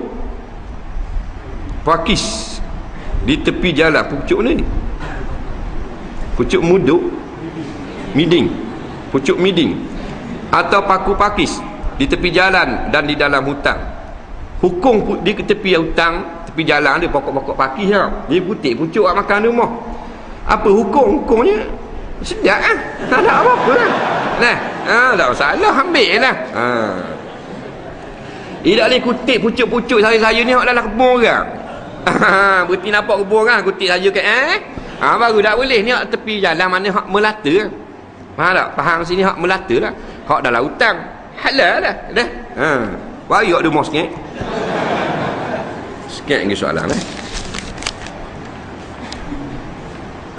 pakis di tepi jalan? Pucuk ni, pucuk muduk, miding, pucuk miding atau paku pakis di tepi jalan dan di dalam hutang. Hukum di tepi hutang, tepi jalan ada pokok-pokok pakis dia putih pucuk makan rumah. Apa hukumnya? Sedap tak ada apa-apa tak masalah, ambil lah. Tidak boleh kutip pucuk-pucuk saya ni dalam kebun orang. Berarti nampak kebun orang kutip saja ke baru tak boleh. Ni hak tepi jalan mana hak melata. Faham tak? Faham sini hak melata lah. Hak dalam hutang halal lah dah. Baru ada mos sikit. Sikit lagi soalan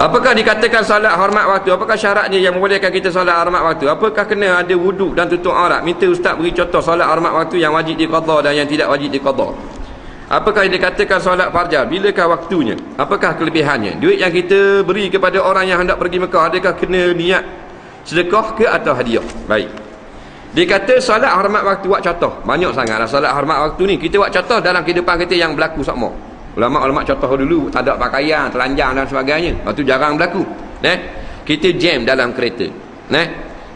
Apakah dikatakan solat hormat waktu? Apakah syaratnya yang membolehkan kita solat hormat waktu? Apakah kena ada wuduk dan tutup aurat? Minta ustaz beri contoh solat hormat waktu yang wajib diqadha dan yang tidak wajib diqadha. Apakah yang dikatakan solat farjal? Bilakah waktunya? Apakah kelebihannya? Duit yang kita beri kepada orang yang hendak pergi Mekah, adakah kena niat sedekah ke atau hadiah? Baik. Dia kata solat hormat waktu, buat contoh. Banyak sangatlah solat hormat waktu ni. Kita buat contoh dalam kehidupan kita yang berlaku sama. Ulama-ulama contoh dulu, tak ada pakaian, telanjang dan sebagainya. Lepas tu jarang berlaku. Kita jam dalam kereta.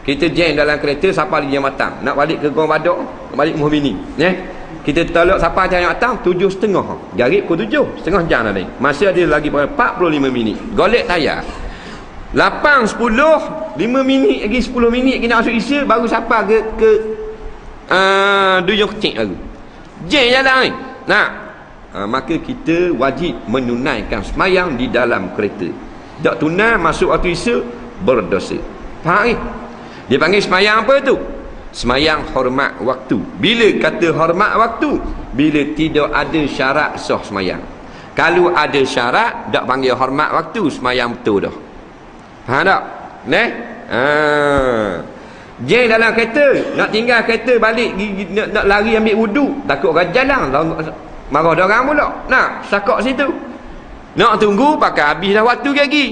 Kita jam dalam kereta, siapa di Jambatan nak balik ke Gong Badok, nak balik Muh Bini. Kita tolak siapa di Jambatan 7.30. Garib pukul 7, setengah jam dah lain. Masih ada lagi 45 minit. Golek tayar. 8, 10, 5 minit lagi, 10 minit kita masuk Isya, baru siapa ke Duyung Kecik baru. Jam jalan ni. Maka kita wajib menunaikan semayang di dalam kereta. Tak tunai masuk waktu Isya, berdosa. Faham ni? Dia panggil semayang apa tu? Semayang hormat waktu. Bila kata hormat waktu? Bila tidak ada syarat sah semayang. Kalau ada syarat, tak panggil hormat waktu, semayang betul dah. Faham tak? Jeng dalam kereta, nak tinggal kereta balik, nak lari ambil wuduk, takut orang jalan, marah dia orang pula. Nak sakok situ. Nak tunggu pakai habis dah waktu lagi.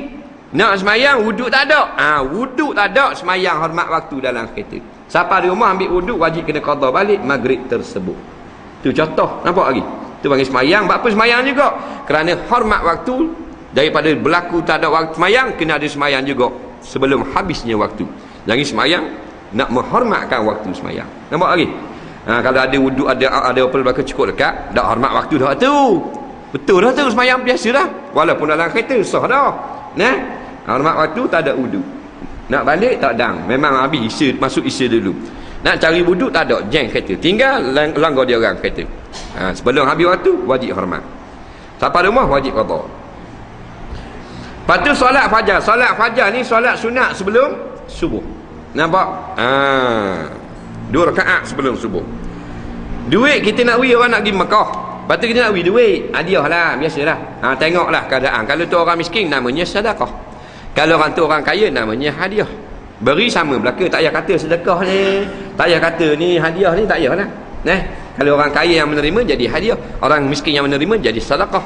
Nak semayang wuduk tak ada. Wuduk tak ada, semayang hormat waktu dalam kereta. Siapa di rumah ambil wuduk wajib kena qada balik maghrib tersebut. Tu contoh, nampak lagi. Tu panggil semayang. Apa semayang juga? Kerana hormat waktu, daripada berlaku tak ada waktu semayang, kena ada semayang juga sebelum habisnya waktu. Jangan semayang nak menghormatkan waktu semayang. Nampak lagi? Kalau ada wuduk, ada apa berlaku cukup dekat, dak hormat waktu dah tu. Betul dah tu, semayang biasa dah. Walaupun dalam kereta sah dah. Hormat waktu tak ada wuduk. Nak balik tak dang. Memang habis isya, masuk isya dulu. Nak cari wuduk tak ada, jeng kereta. Tinggal langgar dia orang kereta. Sebelum habis waktu wajib hormat. Siapa rumah wajib qada. Lepas tu solat fajar. Solat fajar ni solat sunat sebelum subuh. Nampak? 2 rakaat sebelum subuh. Duit kita nak beri orang nak pergi Mekah. Lepas tu kita nak beri duit. Hadiah lah, biasalah. Tengoklah keadaan. Kalau tu orang miskin namanya sedekah. Kalau orang tu orang kaya namanya hadiah. Beri sama belaka, tak payah kata sedekah ni, tak payah kata ni hadiah ni, tak payahlah. Kalau orang kaya yang menerima jadi hadiah, orang miskin yang menerima jadi sedekah.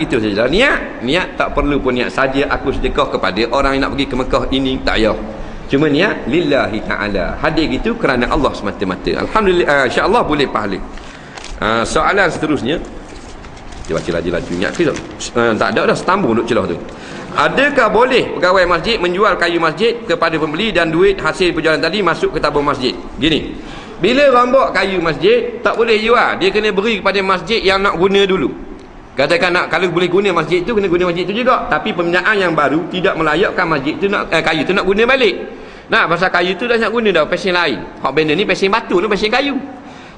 Gitu saja. Niat tak perlu pun niat saja aku sedekah kepada orang yang nak pergi ke Mekah ini, tak payah. Cuma niat lillahi ta'ala. Hadir gitu kerana Allah semata-mata. Alhamdulillah, insya-Allah boleh pahala. Soalan seterusnya. Dia baca laju-laju ingat ke tak? Tak ada dah, setambung duk celah tu. Adakah boleh pegawai masjid menjual kayu masjid kepada pembeli dan duit hasil penjualan tadi masuk ke tabung masjid? Gini, bila rombak kayu masjid, tak boleh jual. Dia kena beri kepada masjid yang nak guna dulu. Katakan kalau boleh guna masjid tu, kena guna masjid tu juga. Tapi pembinaan yang baru tidak melayakkan masjid tu nak kayu tu nak guna balik. Pasal kayu tu dah nak guna dah, pesen lain. Hak benda ni pesen batu tu, pesen kayu.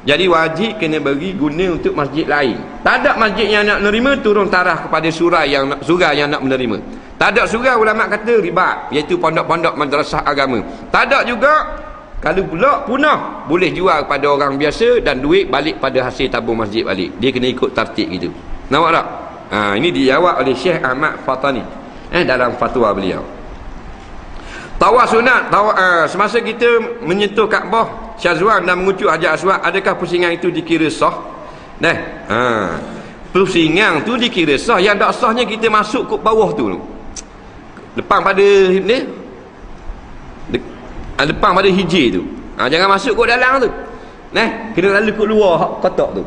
Jadi wajib kena bagi guna untuk masjid lain. Tak ada masjid yang nak menerima, turun tarah kepada surah yang nak menerima. Tak ada surah, ulama kata riba, iaitu pondok-pondok madrasah agama. Tak ada juga, kalau pula punah, boleh jual kepada orang biasa dan duit balik pada hasil tabung masjid balik. Dia kena ikut tertib gitu. Nampak tak? Ini dijawab oleh Syekh Ahmad Fatani dalam fatwa beliau. Tawaf sunat, semasa kita menyentuh Kaabah Syazwan dan mengucuk Hajar Aswad, adakah pusingan itu dikira sah? Pusingan tu dikira sah. Yang tak sahnya kita masuk ke bawah tu, depan pada ni, depan pada hijir tu. Jangan masuk ke dalam tu. Kena lalu ke luar kotak tu.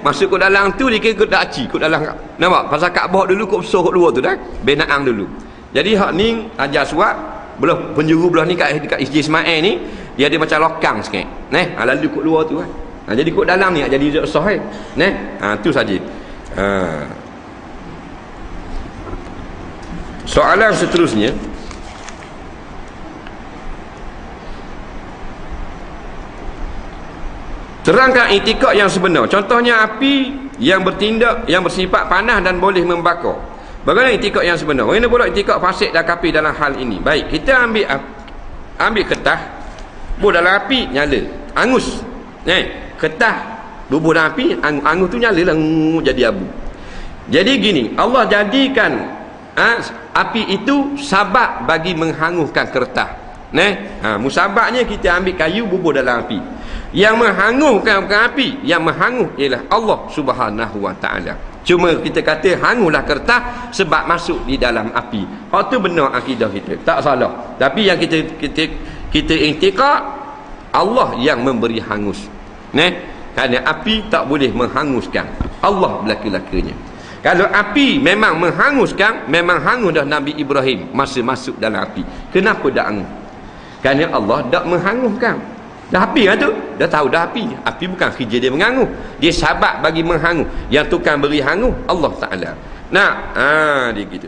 Masuk ke dalam tu dikira ke daci, ke dalam. Nampak? Pasal Kaabah dulu kau besar ke luar tu dah. Binaan dulu. Jadi hak ni Hajar Aswad belah penjuru belah ni dekat Masjid Ismail ni, dia ada macam lokang sikit. Lalu kat luar tu kan. Jadi kat dalam ni jadi sah tu saja. Soalan seterusnya, terangkan itikad yang sebenar. Contohnya api yang bertindak, yang bersifat panas dan boleh membakar. Bagaimana itikad yang sebenar? Bagaimana pula itikad fasik dan kafir dalam hal ini? Baik, kita ambil ketah, bubuh dalam api, nyala, angus. Ketah bubuh dalam api, angus tu nyala lah, jadi abu. Jadi gini, Allah jadikan api itu sabab bagi menghanguskan kertas. Musababnya kita ambil kayu, bubuh dalam api. Yang menghanguskan bukan api, yang menghangus ialah Allah Subhanahu Wa Taala. Cuma kita kata hanguslah kertas sebab masuk di dalam api. Hak tu benar akidah kita, tak salah. Tapi yang kita intikad, Allah yang memberi hangus. Kerana api tak boleh menghanguskan, Allah belaka-lakanya. Kalau api memang menghanguskan, memang hangus dah Nabi Ibrahim masa masuk dalam api. Kenapa dak hangus? Kerana Allah dak menghanguskan. Dah api kan tu? Dah tahu dah api. Api bukan kerja dia mengangus. Dia sabab bagi menghangus. Yang tukang beri hangus Allah Ta'ala. Dia gitu.